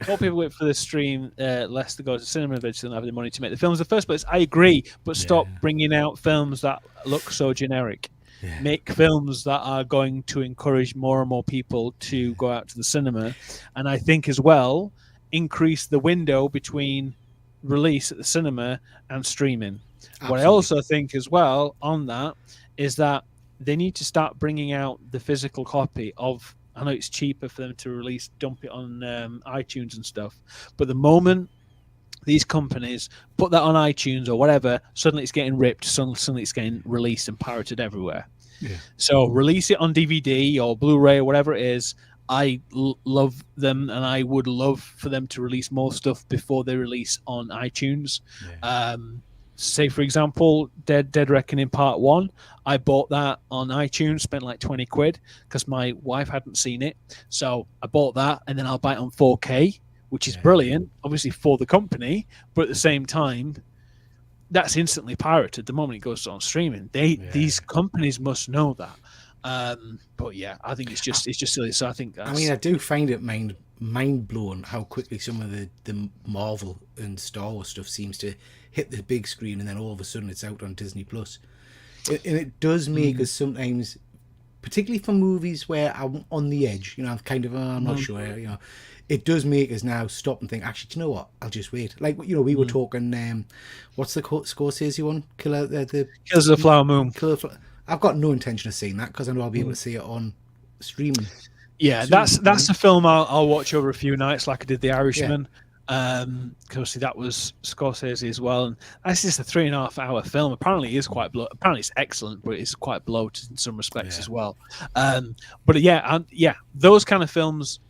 More people wait for the stream, less to go to cinema eventually don't have the money to make the films in the first place. I agree, but stop bringing out films that look so generic. Yeah. Make films that are going to encourage more and more people to go out to the cinema, and I think as well increase the window between release at the cinema and streaming. Absolutely. What I also think as well on that is that they need to start bringing out the physical copy of. I know it's cheaper for them to dump it on iTunes and stuff, but the moment these companies put that on iTunes or whatever, suddenly it's getting ripped, suddenly it's getting released and pirated everywhere. Yeah. So release it on DVD or Blu-ray or whatever it is. I love them, and I would love for them to release more stuff before they release on iTunes. Yeah. Say, for example, Dead Reckoning Part 1. I bought that on iTunes, spent like 20 quid because my wife hadn't seen it. So I bought that, and then I'll buy it on 4K, which is brilliant, obviously for the company, but at the same time, that's instantly pirated the moment it goes on streaming. These companies must know that. But yeah, I think it's just silly. So I think I do find it mind blowing how quickly some of the Marvel and Star Wars stuff seems to hit the big screen, and then all of a sudden it's out on Disney Plus. And it does make us sometimes, particularly for movies where I'm on the edge, I'm kind of I'm not sure, it does make us now stop and think, actually, do you know what? I'll just wait. Like, we were talking, what's the Scorsese one? Killers of the Flower Moon. I've got no intention of seeing that because I know I'll be able to see it on streaming. Yeah, that's a film I'll watch over a few nights, like I did The Irishman. Because that was Scorsese as well, and that's just a 3.5 hour film. Apparently, it is quite apparently it's excellent, but it's quite bloated in some respects as well. But those kind of films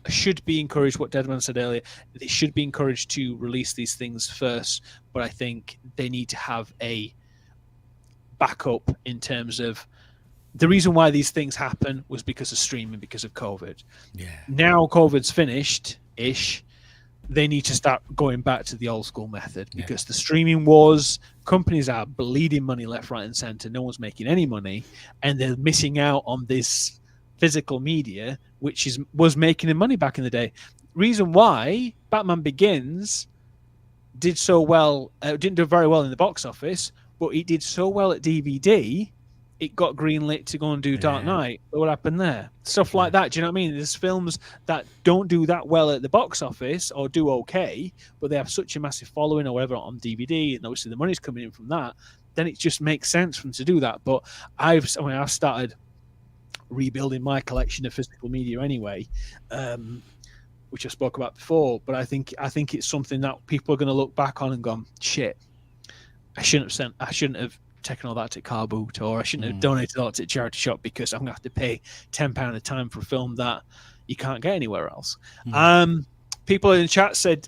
should be encouraged. What Deadman said earlier, they should be encouraged to release these things first. But I think they need to have a backup in terms of the reason why these things happen was because of streaming, because of COVID. Yeah. Now COVID's finished-ish. They need to start going back to the old school method because the streaming wars, companies are bleeding money left, right, and center. No one's making any money, and they're missing out on this physical media, which was making them money back in the day. Reason why Batman Begins did so well, didn't do very well in the box office, but it did so well at DVD. It got greenlit to go and do Dark Knight. What happened there? Stuff like that. Do you know what I mean? There's films that don't do that well at the box office or do okay, but they have such a massive following or whatever on DVD, and obviously the money's coming in from that. Then it just makes sense for them to do that. But I've started rebuilding my collection of physical media anyway, which I spoke about before. But I think it's something that people are going to look back on and go, shit, I shouldn't have taken all that to car boot, or I shouldn't have donated all that to charity shop because I'm going to have to pay £10 a time for a film that you can't get anywhere else. People in the chat said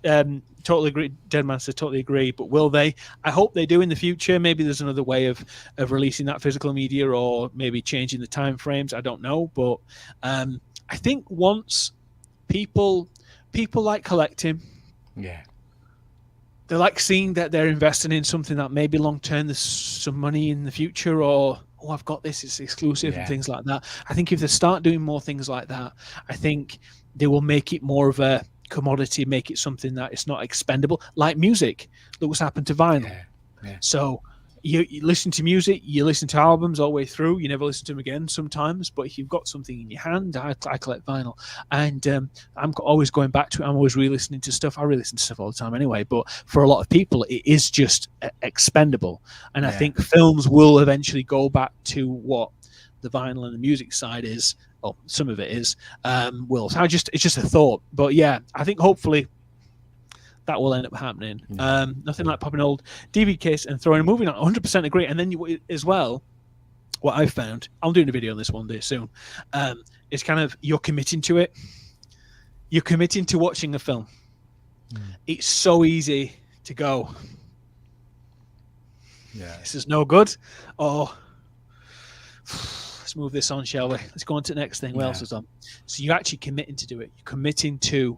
totally agree. Deadman said totally agree, but will they? I hope they do in the future. Maybe there's another way of releasing that physical media, or maybe changing the time frames. I don't know, but I I think once people like collecting. Yeah. They like seeing that they're investing in something that maybe long term there's some money in the future, or I've got this, it's exclusive and things like that. I think if they start doing more things like that, I think they will make it more of a commodity, make it something that it's not expendable, like music. Look what's happened to vinyl. So you listen to music, you listen to albums all the way through, you never listen to them again sometimes, but if you've got something in your hand, I collect vinyl, and I'm always going back to it. I'm always re-listening to stuff. I re-listen to stuff all the time anyway, but for a lot of people it is just expendable, and I think films will eventually go back to what the vinyl and the music side is, or some of it is. It's just a thought, but yeah, I think hopefully that will end up happening. Nothing like popping an old DVD case and throwing a movie on. 100% agree. And then as well, what I've found, I'm doing a video on this one day soon, is kind of you're committing to it. You're committing to watching a film. It's so easy to go, this is no good, or let's move this on, shall we? Let's go on to the next thing. What else is on? So you're actually committing to do it. You're committing to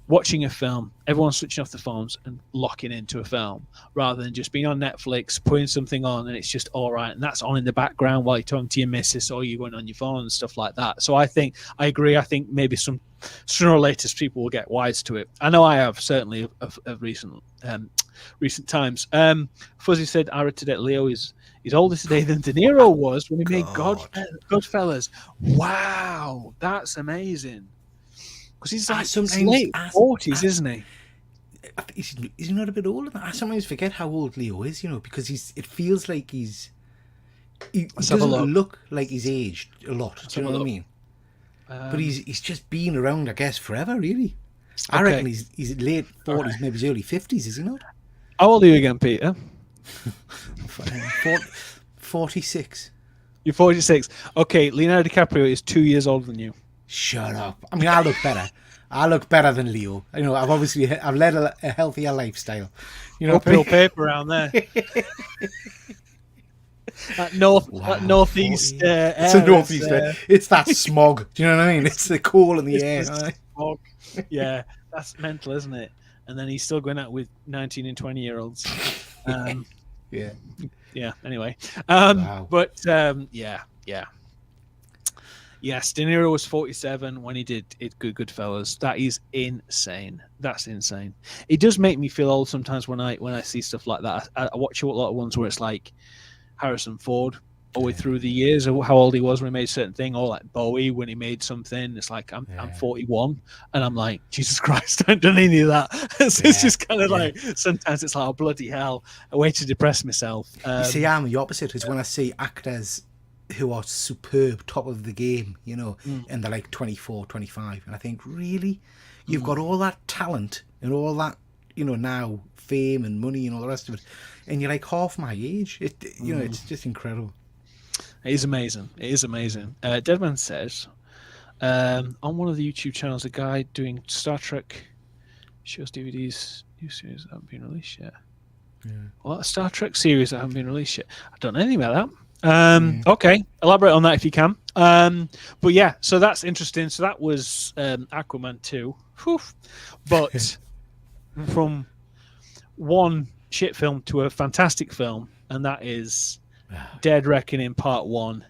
watching a film, everyone's switching off the phones and locking into a film, rather than just being on Netflix, putting something on, and it's just all right, and that's on in the background while you're talking to your missus or you're going on your phone and stuff like that. So I agree. I think maybe sooner or later people will get wise to it. I know I have, certainly of recent times. Fuzzy said, I read today Leo is older today than De Niro was when he made Goodfellas. Wow, that's amazing. Because he's like late 40s, isn't he? Is he not a bit older? I sometimes forget how old Leo is, because it feels like he doesn't look like he's aged a lot. Do you know what I mean? But he's just been around, I guess, forever, really. I reckon he's late 40s, maybe his early 50s, is he not? How old are you again, Peter? 46. You're 46. Okay, Leonardo DiCaprio is 2 years older than you. Shut up. I mean, I look better. I look better than Leo. I've led a healthier lifestyle. Uphill paper around there. That northeast air. It's a northeast air. It's that smog. Do you know what I mean? It's the coal in the air. Smog. Yeah, that's mental, isn't it? And then he's still going out with 19 and 20-year-olds. Yeah. Anyway, wow. But yeah. Yes, De Niro was 47 when he did Goodfellas. That is insane. That's insane. It does make me feel old sometimes when I see stuff like that. I watch a lot of ones where it's like Harrison Ford all the way through the years of how old he was when he made a certain thing, or like Bowie when he made something. It's like I'm 41 and I'm like, Jesus Christ, I haven't done any of that. It's just kind of like sometimes it's like, oh, bloody hell, a way to depress myself. You see, I'm the opposite, because when I see actors who are superb, top of the game, and they're like 24, 25, and I think, really, you've got all that talent and all that, now fame and money and all the rest of it, and you're like half my age. It's just incredible. It is amazing. Deadman says, on one of the YouTube channels, a guy doing Star Trek shows DVDs, new series that haven't been released yet. Well, a Star Trek series that haven't been released yet. I don't know anything about that. Okay, elaborate on that if you can. But yeah, so that's interesting. So that was Aquaman 2. Whew. But from one shit film to a fantastic film, and that is Dead Reckoning Part 1.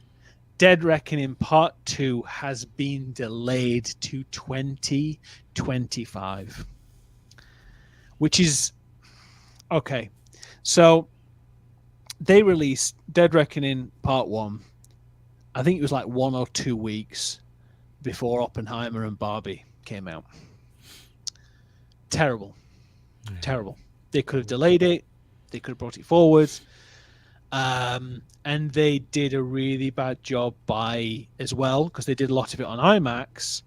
Dead Reckoning Part 2 has been delayed to 2025, which is okay. So they released Dead Reckoning Part 1, I think it was like 1 or 2 weeks before Oppenheimer and Barbie came out. Terrible. They could have delayed it. They could have brought it forward. And they did a really bad job as well, because they did a lot of it on IMAX.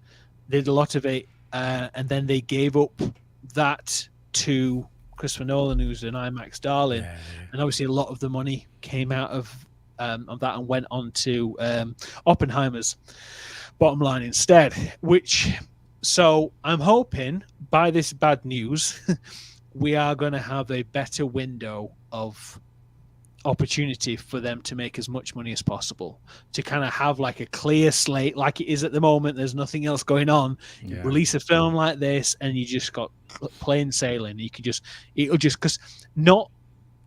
They did a lot of it, and then they gave up that to Christopher Nolan, who's an IMAX darling, and obviously a lot of the money came out of that and went on to Oppenheimer's bottom line instead. So I'm hoping by this bad news, we are going to have a better window of opportunity for them to make as much money as possible, to kind of have like a clear slate like it is at the moment. There's nothing else going on. Yeah. Release a film like this and you just got plain sailing. You could it'll just, because not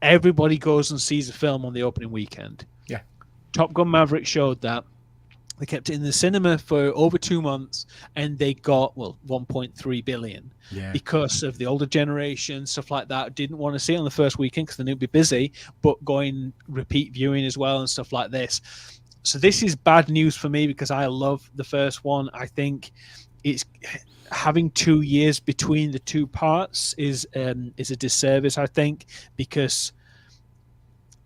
everybody goes and sees a film on the opening weekend. Yeah. Top Gun Maverick showed that. They kept it in the cinema for over 2 months, and they got 1.3 billion because of the older generation, stuff like that. Didn't want to see it on the first weekend because they knew it'd be busy, but going repeat viewing as well and stuff like this. So this is bad news for me because I love the first one. I think it's having 2 years between the two parts is a disservice, I think, because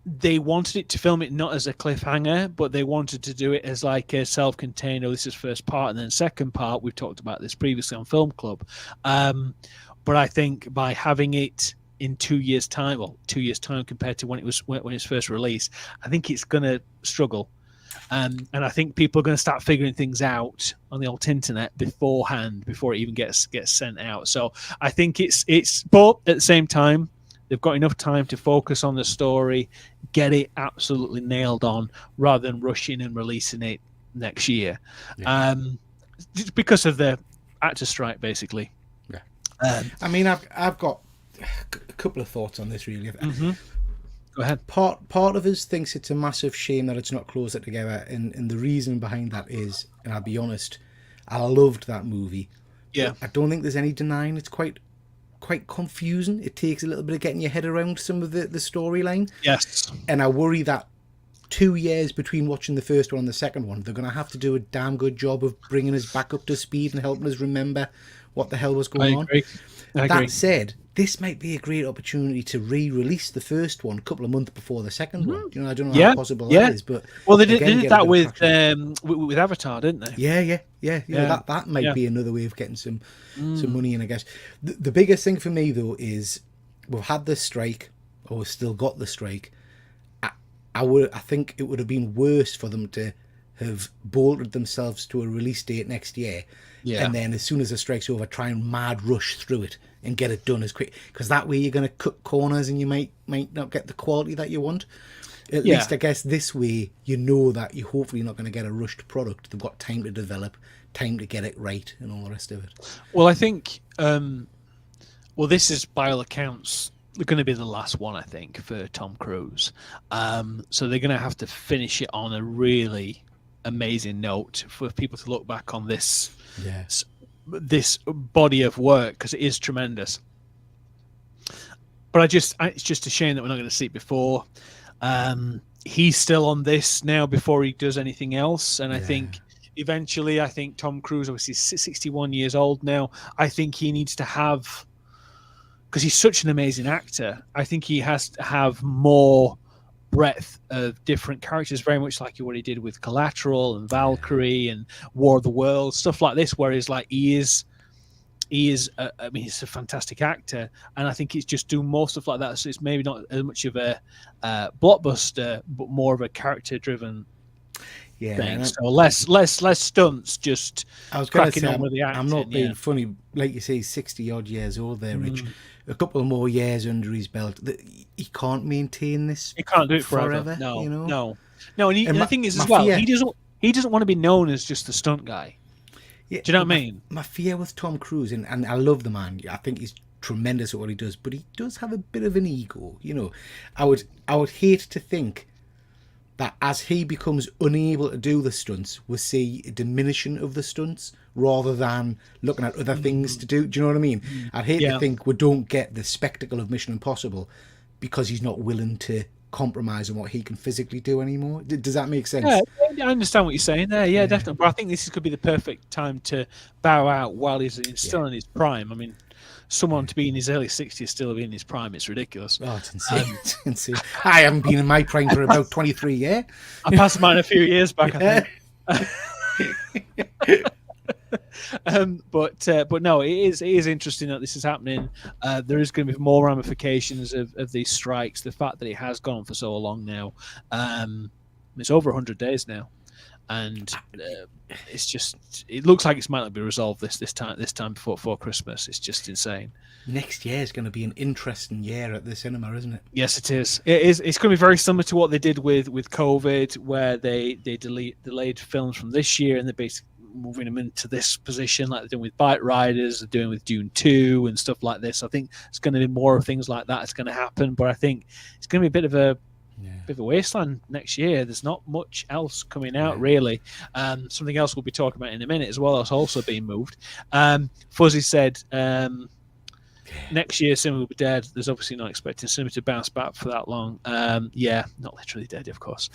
they wanted it to film it not as a cliffhanger, but they wanted to do it as like a self-contained, this is first part, and then second part. We've talked about this previously on Film Club. But I think by having it in 2 years' time, 2 years' time compared to when it's first released, I think it's going to struggle. And I think people are going to start figuring things out on the old internet beforehand, before it even gets sent out. So I think it's, but at the same time, they've got enough time to focus on the story, get it absolutely nailed on, rather than rushing and releasing it next year. Yeah. Just because of the actor strike, basically. Yeah. I mean, I've got a couple of thoughts on this, really. Mm-hmm. Go ahead. Part of us thinks it's a massive shame that it's not closer together, and the reason behind that is, and I'll be honest, I loved that movie. Yeah. I don't think there's any denying it's quite confusing. It takes a little bit of getting your head around some of the storyline. Yes. And I worry that 2 years between watching the first one and the second one, they're going to have to do a damn good job of bringing us back up to speed and helping us remember what the hell was going on. I agree. That said, this might be a great opportunity to re-release the first one a couple of months before the second one. You know, I don't know how possible that is, but they did that with Avatar, didn't they? Yeah. That might be another way of getting some money in, I guess. The biggest thing for me though is we've had this strike, or we've still got the strike. I think it would have been worse for them to have bolted themselves to a release date next year. Yeah. And then as soon as the strike's over, try and mad rush through it and get it done as quick. Because that way you're going to cut corners and you might not get the quality that you want. At least, I guess, this way you know that you're hopefully not going to get a rushed product. They've got time to develop, time to get it right, and all the rest of it. Well, I think, this is, by all accounts, going to be the last one, I think, for Tom Cruise. So they're going to have to finish it on a really amazing note for people to look back on this body of work, because it is tremendous. But it's just a shame that we're not going to see it before. He's still on this now before he does anything else, and I think eventually, Tom Cruise, obviously 61 years old now, I think he needs to have, because he's such an amazing actor, I think he has to have more breadth of different characters, very much like what he did with Collateral and Valkyrie and War of the Worlds, stuff like this, where he's he's a fantastic actor, and I think he's just doing more stuff like that. So it's maybe not as much of a blockbuster, but more of a character-driven thing. So less stunts, just I was cracking on with the acting. I'm not being funny, like you say, he's 60-odd years old there, Rich. A couple more years under his belt. He can't maintain this. He can't do it forever. No, you know? No. And the thing is, as well, he doesn't want to be known as just the stunt guy. Yeah, do you know what I mean? My fear with Tom Cruise, and I love the man. I think he's tremendous at what he does, but he does have a bit of an ego. You know, I would hate to think that as he becomes unable to do the stunts, we'll see a diminishing of the stunts rather than looking at other things to do. Do you know what I mean? I'd hate to think we don't get the spectacle of Mission Impossible because he's not willing to compromise on what he can physically do anymore. Does that make sense? Yeah, I understand what you're saying there. Yeah, definitely. But I think this could be the perfect time to bow out while he's still in his prime. I mean, someone to be in his early 60s still be in his prime, it's ridiculous. Oh, it's insane. It's insane. I haven't been in my prime for about 23 years. I passed mine a few years back, I think. But no, it is interesting that this is happening. There is going to be more ramifications of these strikes. The fact that it has gone on for so long now, it's over 100 days now. and it looks like it might not be resolved this time before Christmas. It's just insane. Next year is going to be an interesting year at the cinema, isn't it? Yes, it is. It is. It's going to be very similar to what they did with COVID, where they delayed films from this year and they're basically moving them into this position, like they're doing with Bike Riders, they're doing with Dune 2 and stuff like this. I think it's going to be more of things like that. It's going to happen, but I think it's going to be a bit of a wasteland next year. There's not much else coming out really. Something else we'll be talking about in a minute as well that's also being moved. Fuzzy said next year cinema will be dead. There's obviously not expecting cinema to bounce back for that long. Not literally dead, of course.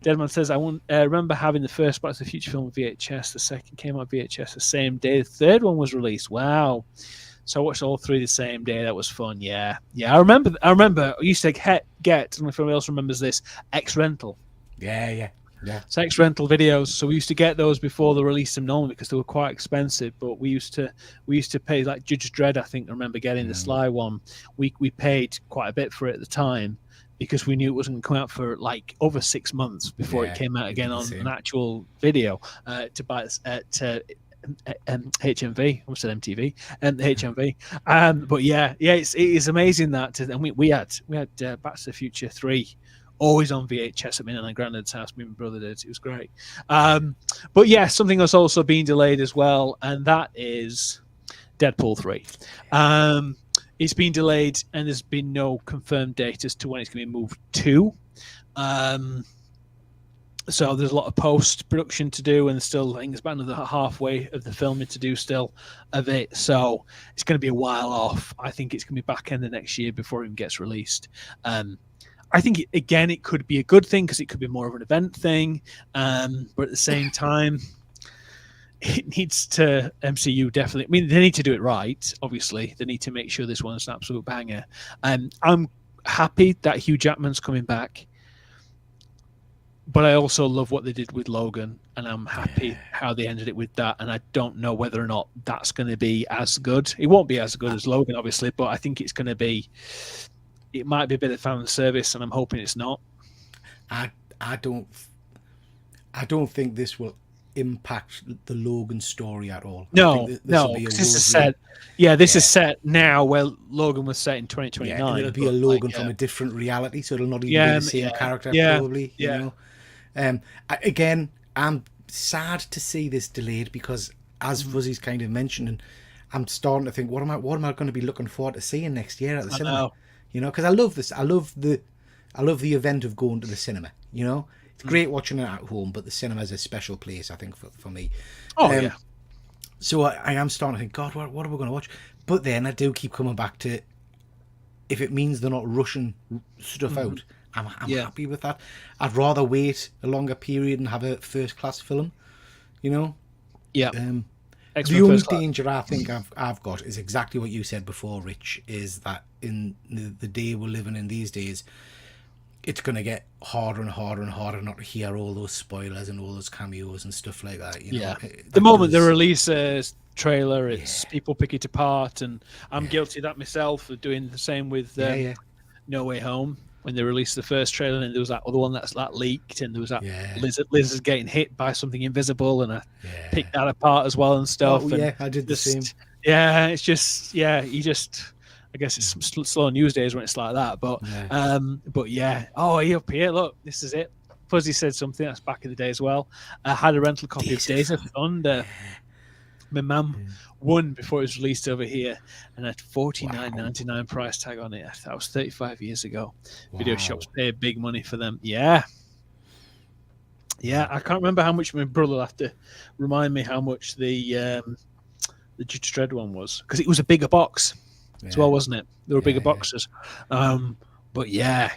Deadman says, I remember having the first Back to the Future film on VHS. The second came out VHS the same day the third one was released. Wow. So I watched all three the same day. That was fun. Yeah. I remember I used to get, I don't know if anyone else remembers this, X-Rental. Yeah. So X-Rental videos. So we used to get those before they released them normally because they were quite expensive. But we used to pay, like Judge Dredd, I think I remember getting the Sly one. We paid quite a bit for it at the time because we knew it wasn't going to come out for like over 6 months before it came out again on an actual video to buy it at HMV. I almost said MTV and HMV. But it is amazing that. And we had Back to the Future 3 always on VHS at me and my granddad's house. Me and my brother did. It was great. But yeah, something that's also been delayed as well, and that is Deadpool 3. It's been delayed, and there's been no confirmed date as to when it's going to be moved to. So there's a lot of post-production to do, and still, I think it's about another halfway of the filming to do still of it. So it's going to be a while off. I think it's going to be back end of next year before it even gets released. I think, it could be a good thing because it could be more of an event thing. But at the same time, it needs to, MCU definitely, I mean, they need to do it right, obviously. They need to make sure this one's an absolute banger. I'm happy that Hugh Jackman's coming back. But I also love what they did with Logan, and I'm happy how they ended it with that. And I don't know whether or not that's going to be as good. It won't be as good as Logan, obviously, but I think it's going to be. It might be a bit of fan service, and I'm hoping it's not. I don't think this will impact the Logan story at all. No, because this is set. This is set now where Logan was set in 2029. Yeah, and it'll be a Logan from a different reality, so it'll not even be the same character, probably. You know? Again, I'm sad to see this delayed because, as Fuzzy's kind of mentioning, I'm starting to think, what am I going to be looking forward to seeing next year at the cinema? You know, because I love this. I love the event of going to the cinema. You know, it's great watching it at home, but the cinema is a special place, I think, for me. So I am starting to think, God, what are we going to watch? But then I do keep coming back to, if it means they're not rushing stuff out, I'm happy with that. I'd rather wait a longer period and have a first class film. You know. Yeah. The only danger I think I've got is exactly what you said before, Rich, is that in the day we're living in these days, it's going to get harder and harder and harder not to hear all those spoilers and all those cameos and stuff like that. You know? The moment they release a trailer, it's people pick it apart, and I'm guilty of that myself, of doing the same with No Way Home. When they released the first trailer, and there was that other one that leaked, and there was that lizard getting hit by something invisible, and I picked that apart as well and stuff. I did the same. Yeah, it's just I guess it's slow news days when it's like that. But up here, look, this is it. Fuzzy said something that's back in the day as well. I had a rental copy of Days of Thunder. My mum won before it was released over here, and at $49.99 price tag on it. That was 35 years ago. Video shops pay big money for them. I can't remember how much. My brother will have to remind me how much the Judge Dredd one was, because it was a bigger box as well, wasn't it? There were bigger boxes. But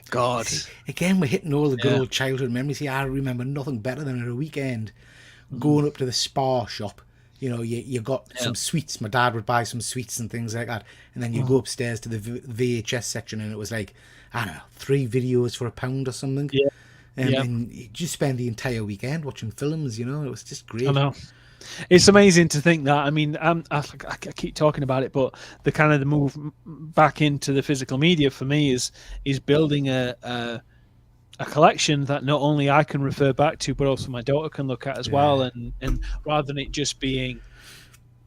God. Again, we're hitting all the good old childhood memories here. I remember nothing better than at a weekend going up to the Spar shop. You know, you got some sweets. My dad would buy some sweets and things like that. And then you go upstairs to the VHS section, and it was like, I don't know, 3 videos for £1 or something. And you just spend the entire weekend watching films, you know. It was just great. I know. It's amazing to think that. I mean, I keep talking about it, but the move back into the physical media for me is building a a collection that not only I can refer back to, but also my daughter can look at as well. And rather than it just being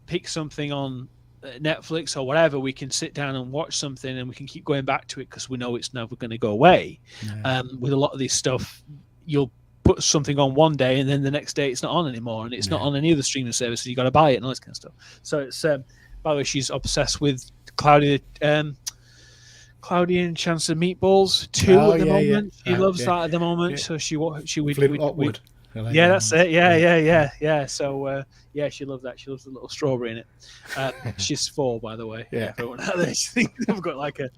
pick something on Netflix or whatever, we can sit down and watch something, and we can keep going back to it because we know it's never going to go away. With a lot of this stuff, you'll put something on one day, and then the next day it's not on anymore, and it's not on any other streaming services. You got to buy it and all this kind of stuff. So it's by the way, she's obsessed with Claudia and Chance of Meatballs 2 at the moment. She loves that at the moment. So she would Like that's it. Yeah. So she loves that. She loves the little strawberry in it. She's 4, by the way. Everyone out there, she thinks I've got like a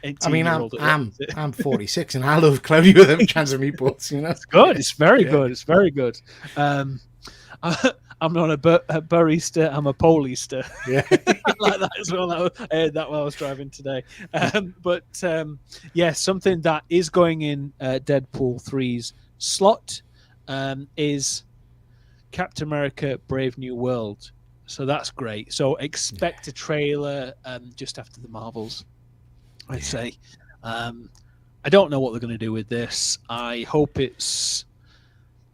18-year-old. I'm 46, and I love Cloudy with a Chance of Meatballs. You know, it's good. It's very good. It's very good. I'm not a barista. I'm a polista. Yeah, I like that as well. I heard that while I was driving today. Something that is going in Deadpool 3's slot is Captain America: Brave New World. So that's great. So expect a trailer just after the Marvels, I'd say. I don't know what they're going to do with this. I hope it's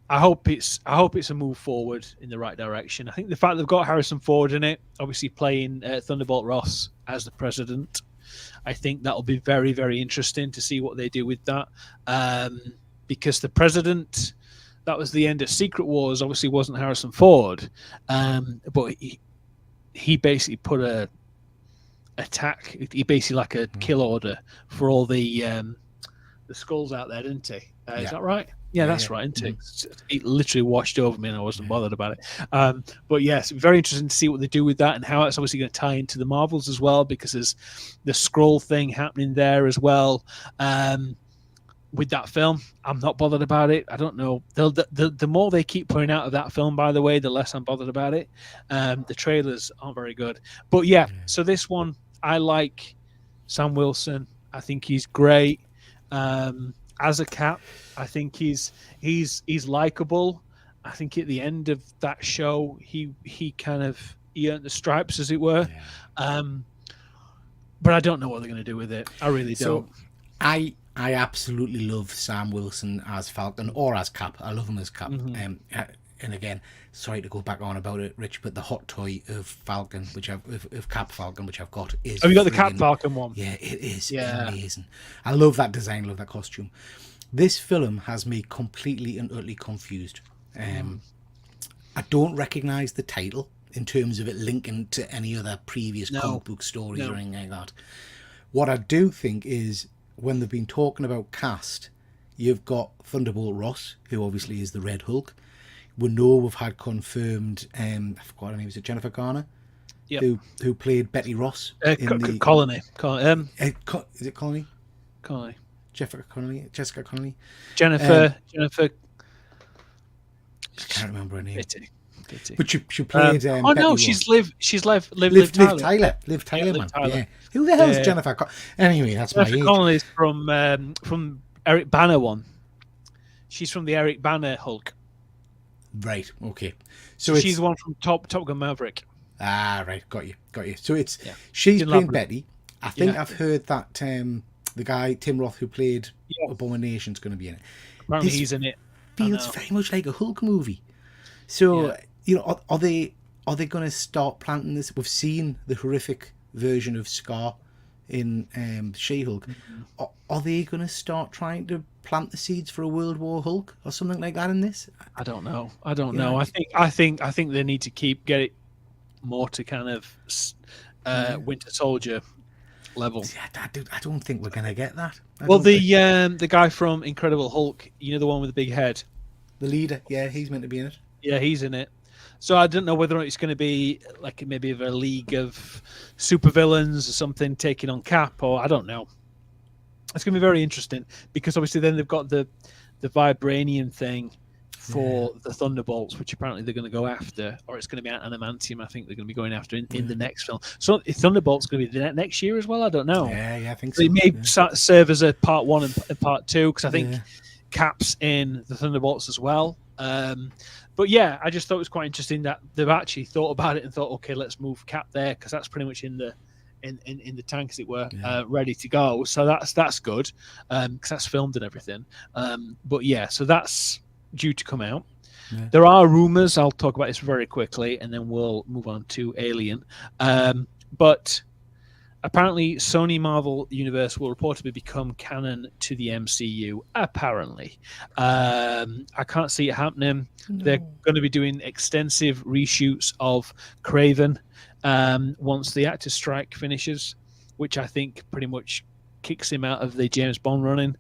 a move forward in the right direction. I think the fact they've got Harrison Ford in it, obviously playing Thunderbolt Ross as the president, I think that'll be very, very interesting to see what they do with that. Because the president, that was the end of Secret Wars, obviously wasn't Harrison Ford, but he basically put a attack. He basically like a kill order for all the skulls out there, didn't he? Is that right? Yeah, that's right. It literally washed over me, and I wasn't bothered about it. But yes, very interesting to see what they do with that, and how it's obviously going to tie into the Marvels as well, because there's the Skrull thing happening there as well. With that film, I'm not bothered about it. I don't know. The more they keep putting out of that film, by the way, the less I'm bothered about it. The trailers aren't very good, but so this one, I like Sam Wilson. I think he's great. As a Cap, I think he's likable. I think at the end of that show, he earned the stripes, as it were. But I don't know what they're going to do with it. I really don't. I absolutely love Sam Wilson as Falcon or as Cap. I love him as Cap. And again, sorry to go back on about it, Rich, but the hot toy of Falcon, of Cap Falcon, which I've got, is. Have you got the Cap Falcon one? Yeah, it is amazing. I love that design, love that costume. This film has me completely and utterly confused. I don't recognise the title in terms of it linking to any other previous comic book stories or anything like that. What I do think is, when they've been talking about cast, you've got Thunderbolt Ross, who obviously is the Red Hulk. We know we've had confirmed, I forgot her name, was it Jennifer Garner? Who played Betty Ross in the... Colony. Is it Colony? Colony. Jessica Connelly? Jennifer... I can't remember her name. Pity. But she played... Betty Ross. she's Liv Tyler. Liv Tyler. Yeah. Who the hell is Jennifer Connelly? Anyway, that's Jennifer my age. Connelly's from Eric Banner one. She's from the Eric Banner Hulk. Right, okay. So she's the one from Top Gun Maverick. Ah, right, got you. So she's playing Betty. I think I've heard that the guy Tim Roth who played Abomination's going to be in it. Apparently he's in it. Feels very much like a Hulk movie. So are they going to start planting this? We've seen the horrific version of Scar in She-Hulk. Are they going to start trying to plant the seeds for a World War Hulk or something like that in this? I don't know. I think they need to get it more to kind of Winter Soldier level. I don't think we're going to get that. The guy from Incredible Hulk, the one with the big head, the leader, he's meant to be in it. Yeah, he's in it. So I don't know whether or not it's going to be like maybe of a league of supervillains or something taking on Cap, or I don't know. It's going to be very interesting, because obviously then they've got the vibranium thing for the Thunderbolts, which apparently they're going to go after, or it's going to be adamantium. I think they're going to be going after in the next film. So Thunderbolts going to be the next year as well. I don't know. Yeah, I think so. It may serve as a part 1 and part 2, because I think Cap's in the Thunderbolts as well. But I just thought it was quite interesting that they've actually thought about it and thought, okay, let's move Cap there, because that's pretty much in in the tank, as it were, Yeah. ready to go. So that's good, because that's filmed and everything. But yeah, so that's due to come out. Yeah. There are rumors. I'll talk about this very quickly, and then we'll move on to Alien. But apparently, Sony Marvel Universe will reportedly become canon to the MCU. Apparently, I can't see it happening. No. They're going to be doing extensive reshoots of Craven once the actor strike finishes, which I think pretty much kicks him out of the James Bond running.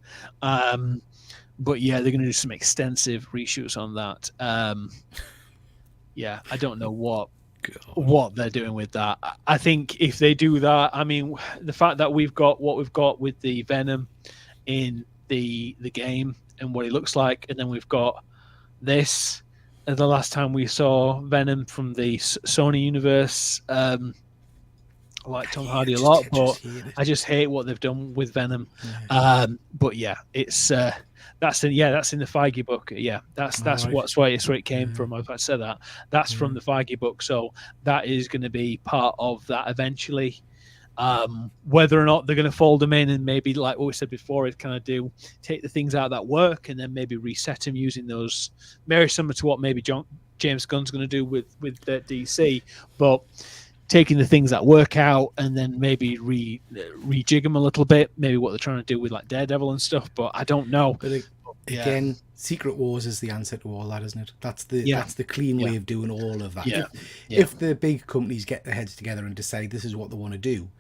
But yeah, they're going to do some extensive reshoots on that. Yeah, I don't know what they're doing with that. I think if they do that, I mean, the fact that we've got what we've got with the Venom in the game and what it looks like, and then we've got this. And the last time we saw Venom from the Sony universe, I like Tom Hardy a lot, but I just hate what they've done with Venom. Yeah. But yeah, it's that's in the Feige book. Yeah, that's where it came from. If I said that, that's from the Feige book. So that is going to be part of that eventually. Whether or not they're going to fold them in and maybe, like what we said before, it kind of take the things out that work and then maybe reset them using those, very similar to what maybe James Gunn's going to do with DC, but taking the things that work out and then maybe rejig them a little bit, maybe what they're trying to do with like Daredevil and stuff. But I don't know. But again, Secret Wars is the answer to all that, isn't it? That's the clean way of doing all of that. Yeah. If the big companies get their heads together and decide this is what they want to do,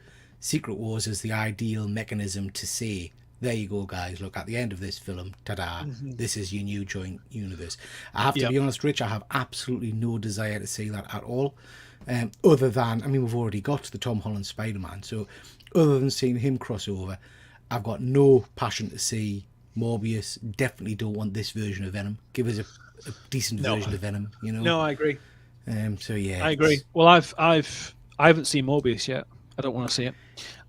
Secret Wars is the ideal mechanism to say, there you go, guys, look, at the end of this film, ta-da, this is your new joint universe. I have to be honest, Rich, I have absolutely no desire to see that at all. Other than, I mean, we've already got the Tom Holland Spider-Man, so other than seeing him cross over, I've got no passion to see Morbius. Definitely don't want this version of Venom. Give us a decent version of Venom, you know? No, I agree. So yeah, I agree. Well, I haven't seen Morbius yet. I don't want to see it.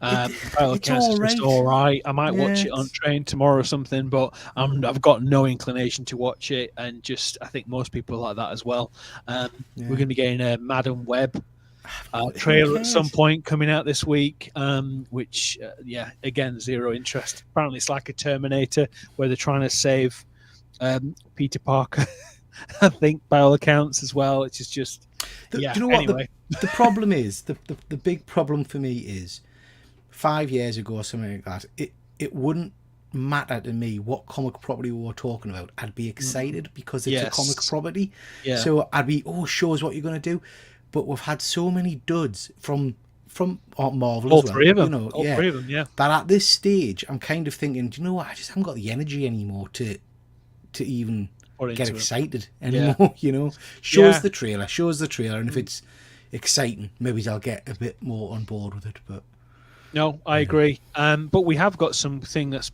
It's all right. I might watch it on train tomorrow or something, but I've got no inclination to watch it, and just I think most people are like that as well. We're going to be getting a Madam Web trailer at some point coming out this week, which again, zero interest. Apparently, it's like a Terminator where they're trying to save Peter Parker. I think by all accounts as well. It's just do you know what anyway. The problem is the big problem for me is 5 years ago or something like that, it wouldn't matter to me what comic property we were talking about. I'd be excited because it's a comic property. So I'd be, show us what you're going to do. But we've had so many duds from Marvel all as well. Three of them. You know, all three of them, yeah. That at this stage, I'm kind of thinking, do you know what? I just haven't got the energy anymore to even get excited anymore. You know, show us the trailer, and if it's exciting, maybe I'll get a bit more on board with it. But no, I agree. But we have got something that's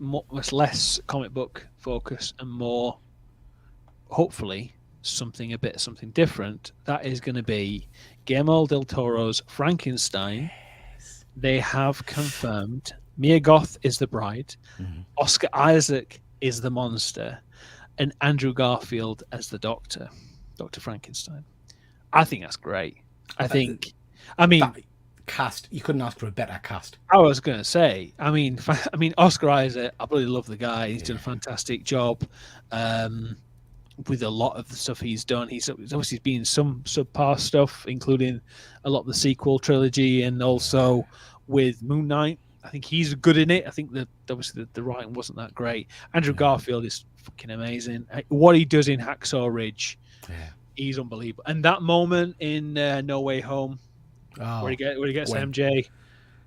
less comic book focus and more, hopefully, something different. That is going to be Guillermo del Toro's Frankenstein. Yes. They have confirmed Mia Goth is the bride, Oscar Isaac is the monster, and Andrew Garfield as the Doctor Frankenstein. I think that's great. I mean, that cast, you couldn't ask for a better cast. I was going to say, I mean, Oscar Isaac, I really love the guy. He's done a fantastic job with a lot of the stuff he's done. He's obviously been in some subpar stuff, including a lot of the sequel trilogy, and also with Moon Knight. I think he's good in it. I think that obviously the writing wasn't that great. Andrew Garfield is fucking amazing. What he does in Hacksaw Ridge, he's unbelievable. And that moment in No Way Home, where he gets MJ,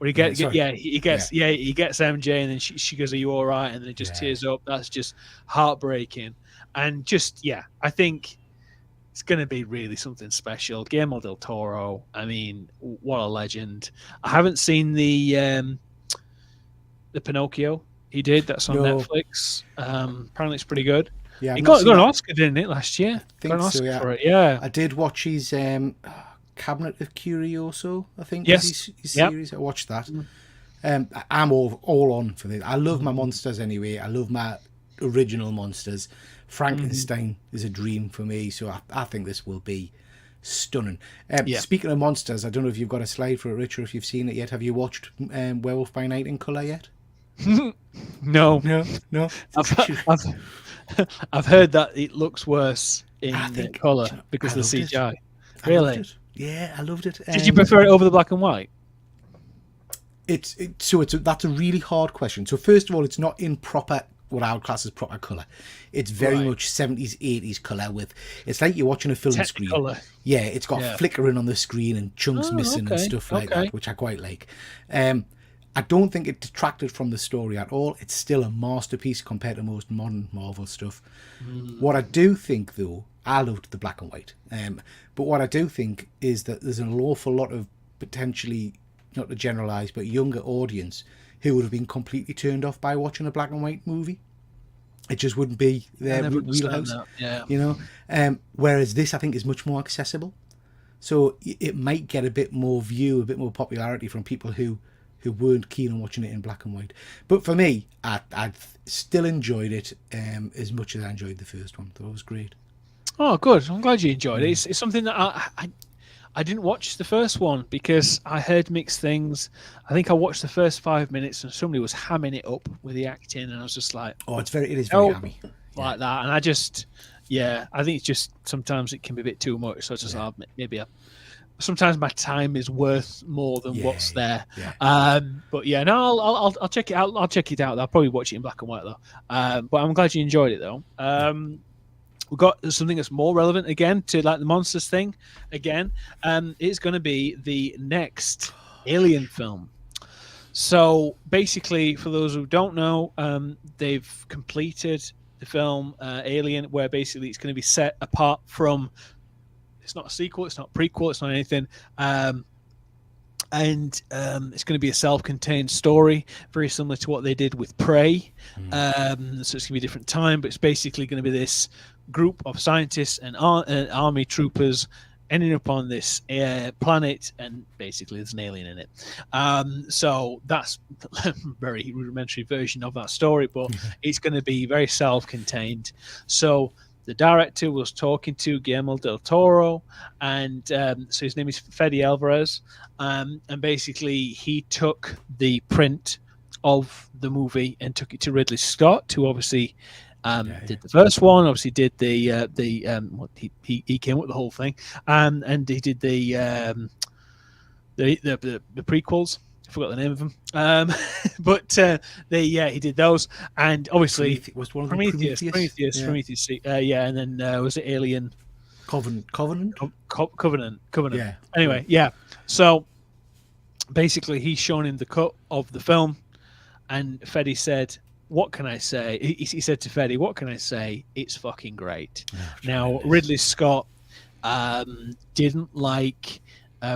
he gets MJ, and then she goes, "Are you all right?" And then it just tears up. That's just heartbreaking. And just I think it's going to be really something special. Guillermo del Toro, I mean, what a legend. I haven't seen the Pinocchio he did. That's on Netflix. Apparently it's pretty good. Yeah, he got an Oscar, didn't it, last year? I think so, for it. Yeah. I did watch his Cabinet of Curioso, I think. Yes. His series. I watched that. I'm all on for this. I love my monsters anyway. I love my original monsters. Frankenstein is a dream for me, so I think this will be stunning. Yeah. Speaking of monsters, I don't know if you've got a slide for it, Rich, or if you've seen it yet. Have you watched Werewolf by Night in colour yet? No. No. I've heard that it looks worse in colour you know, because I of the loved CGI. it. Really? I loved it. Yeah, I loved it. Did you prefer it over the black and white? That's a really hard question. So first of all, it's not in proper, what I would class as proper colour. It's very much 70s, 80s colour with, it's like you're watching a film screen. Yeah, it's got flickering on the screen and chunks missing and stuff like that, which I quite like. I don't think it detracted from the story at all. It's still a masterpiece compared to most modern Marvel stuff. What I do think, though, I loved the black and white. But what I do think is that there's an awful lot of potentially, not to generalise, but younger audience who would have been completely turned off by watching a black and white movie. It just wouldn't be their wheelhouse, you know. Whereas this, I think, is much more accessible. So it might get a bit more view, a bit more popularity from people who weren't keen on watching it in black and white. But for me, I still enjoyed it as much as I enjoyed the first one. Thought it was great. Oh, good. I'm glad you enjoyed it. It's something that I didn't watch the first one because I heard mixed things. I think I watched the first 5 minutes and somebody was hamming it up with the acting, and I was just like, "Oh, it is very hammy, like that." And I just, I think it's just sometimes it can be a bit too much. So I just sometimes my time is worth more than what's there. But no, I'll check it out. I'll check it out. I'll probably watch it in black and white though. But I'm glad you enjoyed it though. We've got something that's more relevant again to like the monsters thing again. It's going to be the next Alien film. So basically, for those who don't know, they've completed the film Alien, where basically it's going to be set apart from. It's not a sequel. It's not a prequel. It's not anything. And it's going to be a self-contained story, very similar to what they did with Prey. So it's going to be a different time, but it's basically going to be this group of scientists and army troopers ending up on this planet, and basically there's an alien in it. So that's a very rudimentary version of that story, but it's going to be very self-contained. So the director was talking to Guillermo del Toro, and so his name is Fede Alvarez, and basically he took the print of the movie and took it to Ridley Scott, who obviously did the first one, obviously did he came up with the whole thing, and he did the prequels. I forgot the name of them, but he did those, and obviously was one of Prometheus, and then was it Alien? Covenant. Yeah. Anyway, so basically he's shown him the cut of the film, and Fede said, "What can I say?" He said to Fede, "What can I say? It's fucking great." Now Ridley Scott didn't like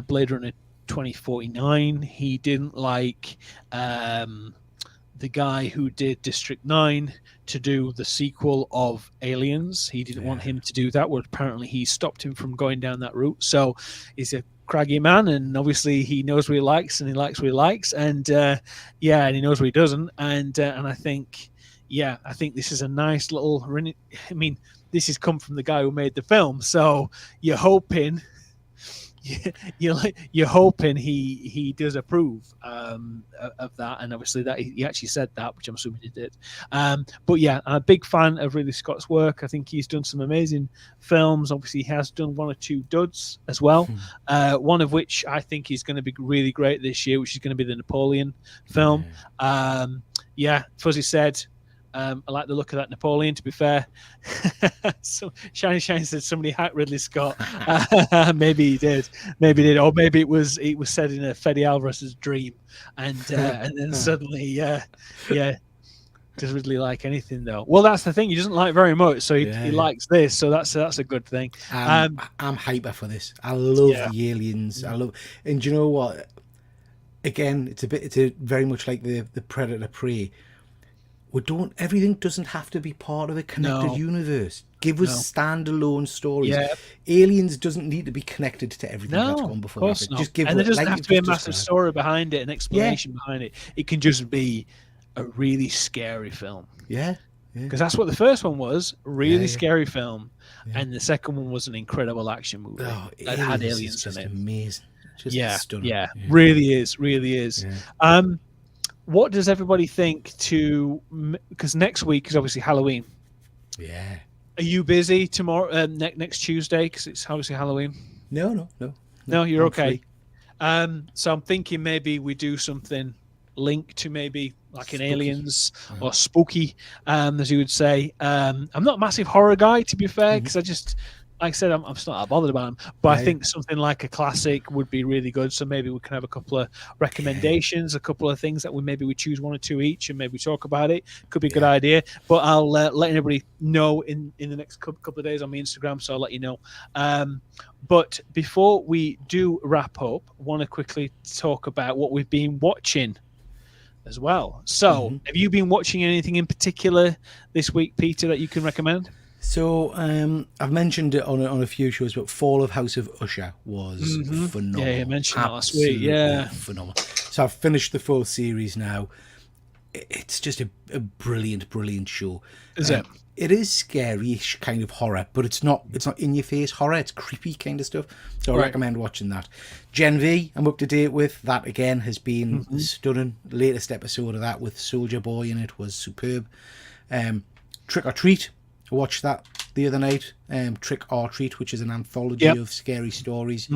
Blade Runner 2049. He didn't like the guy who did District 9 to do the sequel of Aliens. He didn't want him to do that. Well, apparently he stopped him from going down that route. So he's a craggy man, and obviously he knows what he likes, and he likes what he likes, and and he knows what he doesn't. And I think this is a nice little. I mean, this has come from the guy who made the film, so you're hoping. You're hoping he does approve of that, and obviously that he actually said that, which I'm assuming he did. But I'm a big fan of Ridley Scott's work. I think he's done some amazing films. Obviously, he has done one or two duds as well. One of which I think is going to be really great this year, which is going to be the Nepoleon film. Fuzzy said, I like the look of that Nepoleon, to be fair. So Shiny said somebody hacked Ridley Scott. Maybe he did. Or maybe it was said in a Fede Alvarez's dream. And then suddenly, does Ridley like anything though? Well, that's the thing. He doesn't like very much, so he likes this. So that's a good thing. I'm hyper for this. I love the aliens. And do you know what? Again, it's very much like the Predator Prey. Everything doesn't have to be part of a connected universe. Give us standalone stories. Aliens doesn't need to be connected to everything that's gone before. Of course not. And there doesn't have to be a massive story behind it, an explanation behind it. It can just be a really scary film. Yeah. because that's what the first one was, really Yeah. scary film, Yeah. and the second one was an incredible action movie that had aliens is just in it. amazing. Just Yeah, stunning. yeah, really is, really is. Yeah. What does everybody think because next week is obviously Halloween. Yeah. Are you busy tomorrow, next Tuesday, because it's obviously Halloween? No, You're I'm okay. free. So I'm thinking maybe we do something linked to maybe like an Spooky. aliens or spooky, as you would say. I'm not a massive horror guy, to be fair, because I just, like I said, I'm just not that bothered about them. But I think something like a classic would be really good. So maybe we can have a couple of recommendations, a couple of things that we choose one or two each, and maybe talk about it. Could be a good idea. But I'll let anybody know in the next couple of days on my Instagram, so I'll let you know. But before we do wrap up, I want to quickly talk about what we've been watching as well. So, have you been watching anything in particular this week, Peter, that you can recommend? So I've mentioned it on a few shows, but Fall of House of Usher was phenomenal. Yeah, you mentioned that last week. Yeah, phenomenal. So I've finished the full series now. It's just a brilliant show. Is it? It is scary-ish kind of horror, but it's not in your face horror. It's creepy kind of stuff. So I recommend watching that. Gen V, I'm up to date with. That again has been stunning. The latest episode of that with Soldier Boy in it was superb. Trick or Treat, I watched that the other night. Trick or Treat, which is an anthology of scary stories.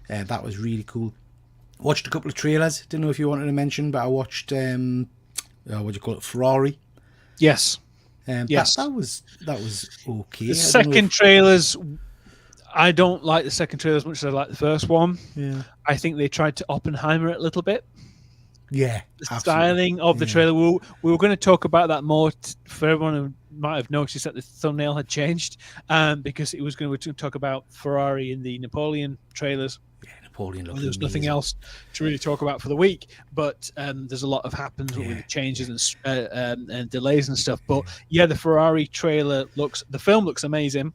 That was really cool. Watched a couple of trailers. Didn't know if you wanted to mention, but I watched what do you call it, Ferrari. Yes. Yes, that was okay. The second trailers, I don't like the second trailer as much as I like the first one. Yeah, I think they tried to Oppenheimer it a little bit. Yeah, the styling of the trailer. We were going to talk about that more for everyone who might have noticed that the thumbnail had changed, because it was going to talk about Ferrari in the Napoleon trailers. Yeah, Napoleon. There was nothing else to really talk about for the week, but there's a lot of happens with the changes and delays and stuff. But the Ferrari trailer the film looks amazing.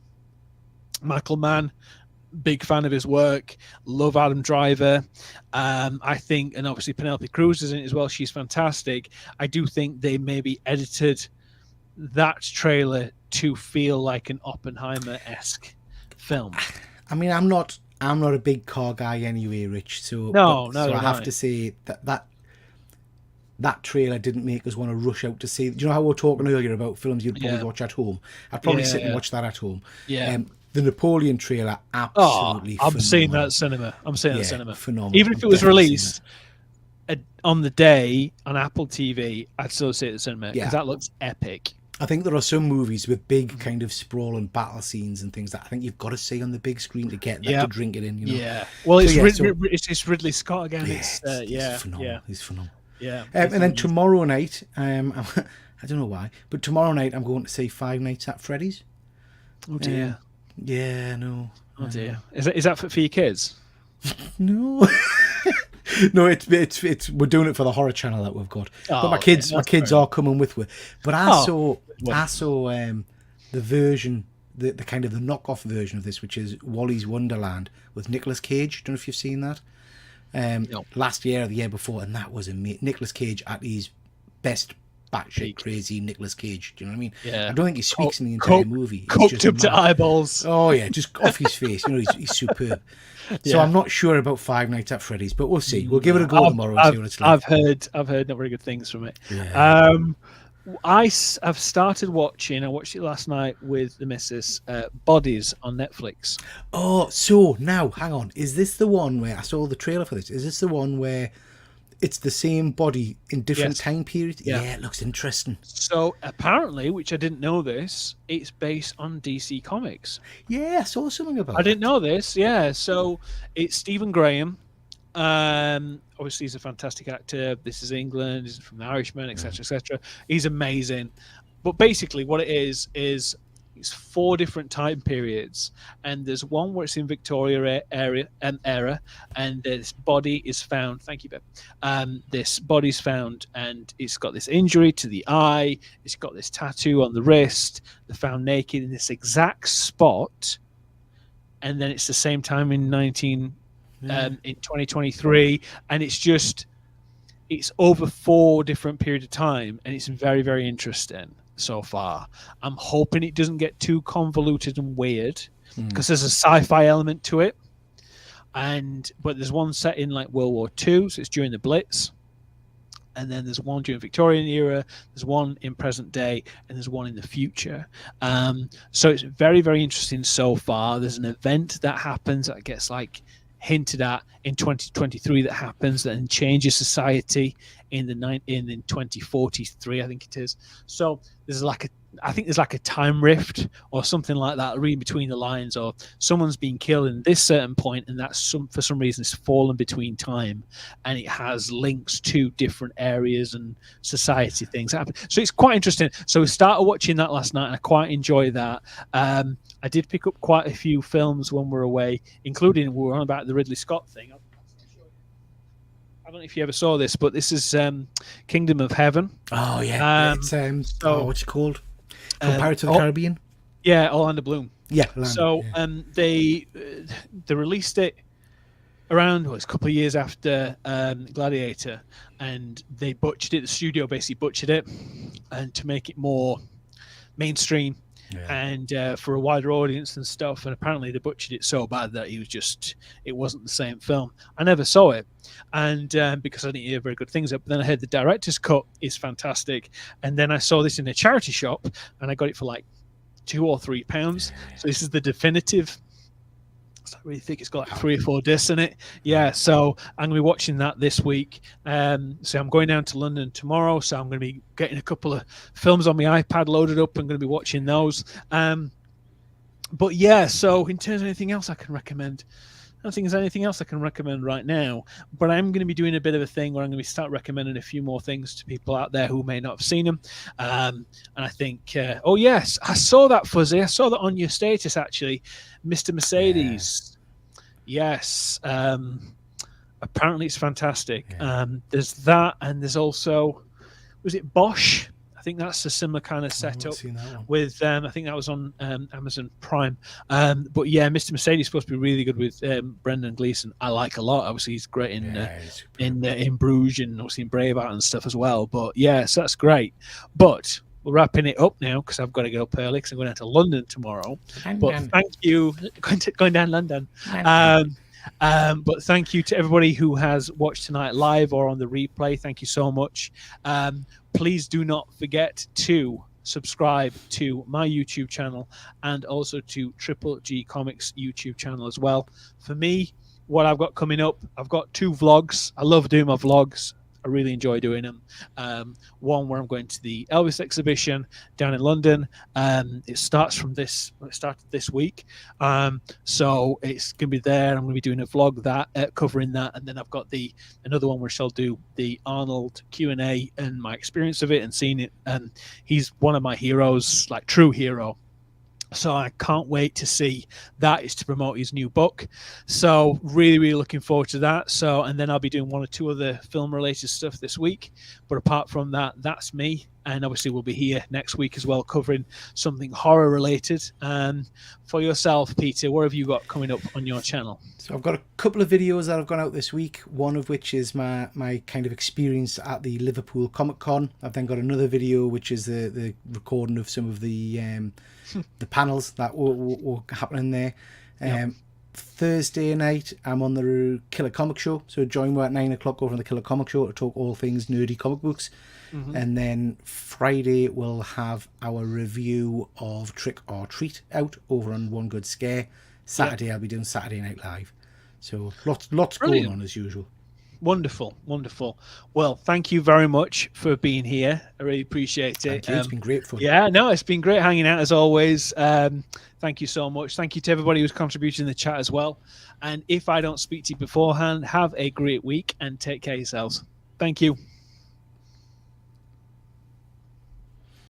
Michael Mann, big fan of his work. Love Adam Driver. I think, and obviously Penelope Cruz is in it as well. She's fantastic. I do think they maybe edited that trailer to feel like an Oppenheimer-esque film. I mean, I'm not a big car guy anyway, Rich. So I have to say that trailer didn't make us want to rush out to see. Do you know how we were talking earlier about films you'd probably watch at home? I'd probably sit and watch that at home. Yeah. The Napoleon trailer, absolutely phenomenal. I'm seeing that at cinema. Phenomenal. Even if it was released on the day on Apple TV, I'd still see it at the cinema because that looks epic. I think there are some movies with big kind of sprawling battle scenes and things that I think you've got to see on the big screen to get that, to drink it in. You know? Yeah. Well, it's Ridley Scott again. Yeah, he's phenomenal. He's phenomenal. Yeah. And then tomorrow night, I don't know why, but tomorrow night I'm going to see Five Nights at Freddy's. Oh dear. Yeah, no. Oh dear. Is that for your kids? No. No, it's we're doing it for the horror channel that we've got. But my kids are coming with me. But I saw the version, the kind of the knockoff version of this, which is Wally's Wonderland with Nicolas Cage. Don't know if you've seen that. Last year or the year before, and that was amazing. Nicolas Cage at his best, batshit crazy Nicolas Cage. Do you know what I mean? Yeah. I don't think he speaks in the entire movie. Cooked up to eyeballs. Oh yeah, just off his face. You know, he's superb. So I'm not sure about Five Nights at Freddy's, but we'll see. We'll give it a go tomorrow and see what it's like. I've heard not very good things from it. Yeah. I've started watching. I watched it last night with the missus. Bodies on Netflix. Oh, so now hang on. Is this the one where I saw the trailer for this? Is this the one where it's the same body in different time periods? Yeah, it looks interesting. So apparently, which I didn't know this, it's based on DC Comics. Yeah, I saw something about I didn't know this. Yeah, so it's Stephen Graham. Obviously, he's a fantastic actor. This is England. He's from The Irishman, etc., etc. He's amazing. But basically, what it is it's 4 different time periods, and there's one where it's in Victoria era, and this body is found. Thank you, Beb. This body's found, and it's got this injury to the eye. It's got this tattoo on the wrist. They're found naked in this exact spot, and then it's the same time in 2023, and it's over 4 different periods of time, and it's very, very interesting. so far. I'm hoping it doesn't get too convoluted and weird, because there's a sci-fi element to it. But there's one set in like World War II, so it's during the Blitz. And then there's one during Victorian era, there's one in present day, and there's one in the future. So it's very, very interesting so far. There's an event that happens that gets like hinted at in 2023 that happens and changes society in 2043, I think it is. So there's like a time rift or something like that, reading between the lines, or someone's been killed in this certain point, and that's for some reason it's fallen between time, and it has links to different areas and society things happen. So it's quite interesting. So we started watching that last night, and I quite enjoy that. I did pick up quite a few films when we were away, including we were on about the Ridley Scott thing. I don't know if you ever saw this, but this is Kingdom of Heaven. Oh yeah, it's what's it called? From Pirates of the Caribbean. Yeah, Orlando Bloom. Yeah. They released it around a couple of years after Gladiator, and they butchered it. The studio basically butchered it, and to make it more mainstream. Yeah. And for a wider audience and stuff, and apparently they butchered it so bad that it wasn't the same film. I never saw it, and because I didn't hear very good things. But then I heard the director's cut is fantastic, and then I saw this in a charity shop, and I got it for like £2 or £3. So this is the definitive. I really think it's got like 3 or 4 discs in it. Yeah, so I'm going to be watching that this week. So I'm going down to London tomorrow, so I'm going to be getting a couple of films on my iPad loaded up. I'm going to be watching those. But yeah, so in terms of anything else I can recommend, I don't think there's anything else I can recommend right now, but I'm going to be doing a bit of a thing where I'm going to start recommending a few more things to people out there who may not have seen them. And I think, oh yes, I saw that, Fuzzy. I saw that on your status, actually. Mr. Mercedes. Yeah. Yes. Apparently it's fantastic. Yeah. There's that, and there's also, was it Bosch? I think that's a similar kind of setup with, I think that was on Amazon Prime. But yeah, Mr. Mercedes is supposed to be really good with Brendan Gleeson. I like a lot. Obviously, he's great in Bruges and obviously in Braveheart and stuff as well. But yeah, so that's great. But we're wrapping it up now because I've got to get up early because I'm going down to London tomorrow. But thank you. Going down London. But thank you to everybody who has watched tonight live or on the replay. Thank you so much. Please do not forget to subscribe to my YouTube channel and also to Triple G Comics YouTube channel as well. For me, what I've got coming up, I've got 2 vlogs. I love doing my vlogs. I really enjoy doing them. One where I'm going to the Elvis exhibition down in London. It started this week. So it's going to be there. I'm going to be doing a vlog covering that. And then I've got another one where I'll do the Arnold Q&A and my experience of it and seeing it. And he's one of my heroes, like true hero. So I can't wait to see that. Is to promote his new book. So really, really looking forward to that. So, and then I'll be doing 1 or 2 other film related stuff this week. But apart from that, that's me. And obviously we'll be here next week as well, covering something horror related. For yourself, Peter, what have you got coming up on your channel? So I've got a couple of videos that have gone out this week. One of which is my kind of experience at the Liverpool Comic Con. I've then got another video which is the recording of some of the panels that were happening there. Thursday night I'm on the Killer Comic Show, so join me at 9 o'clock over on the Killer Comic Show to talk all things nerdy comic books. And then Friday we'll have our review of Trick or Treat out over on One Good Scare. Saturday I'll be doing Saturday Night Live. So lots going on as usual. Wonderful. Well, thank you very much for being here. I really appreciate it. Thank you. It's been great fun. Yeah, no, it's been great hanging out as always. Thank you so much. Thank you to everybody who's contributed in the chat as well. And if I don't speak to you beforehand, have a great week and take care of yourselves. Thank you.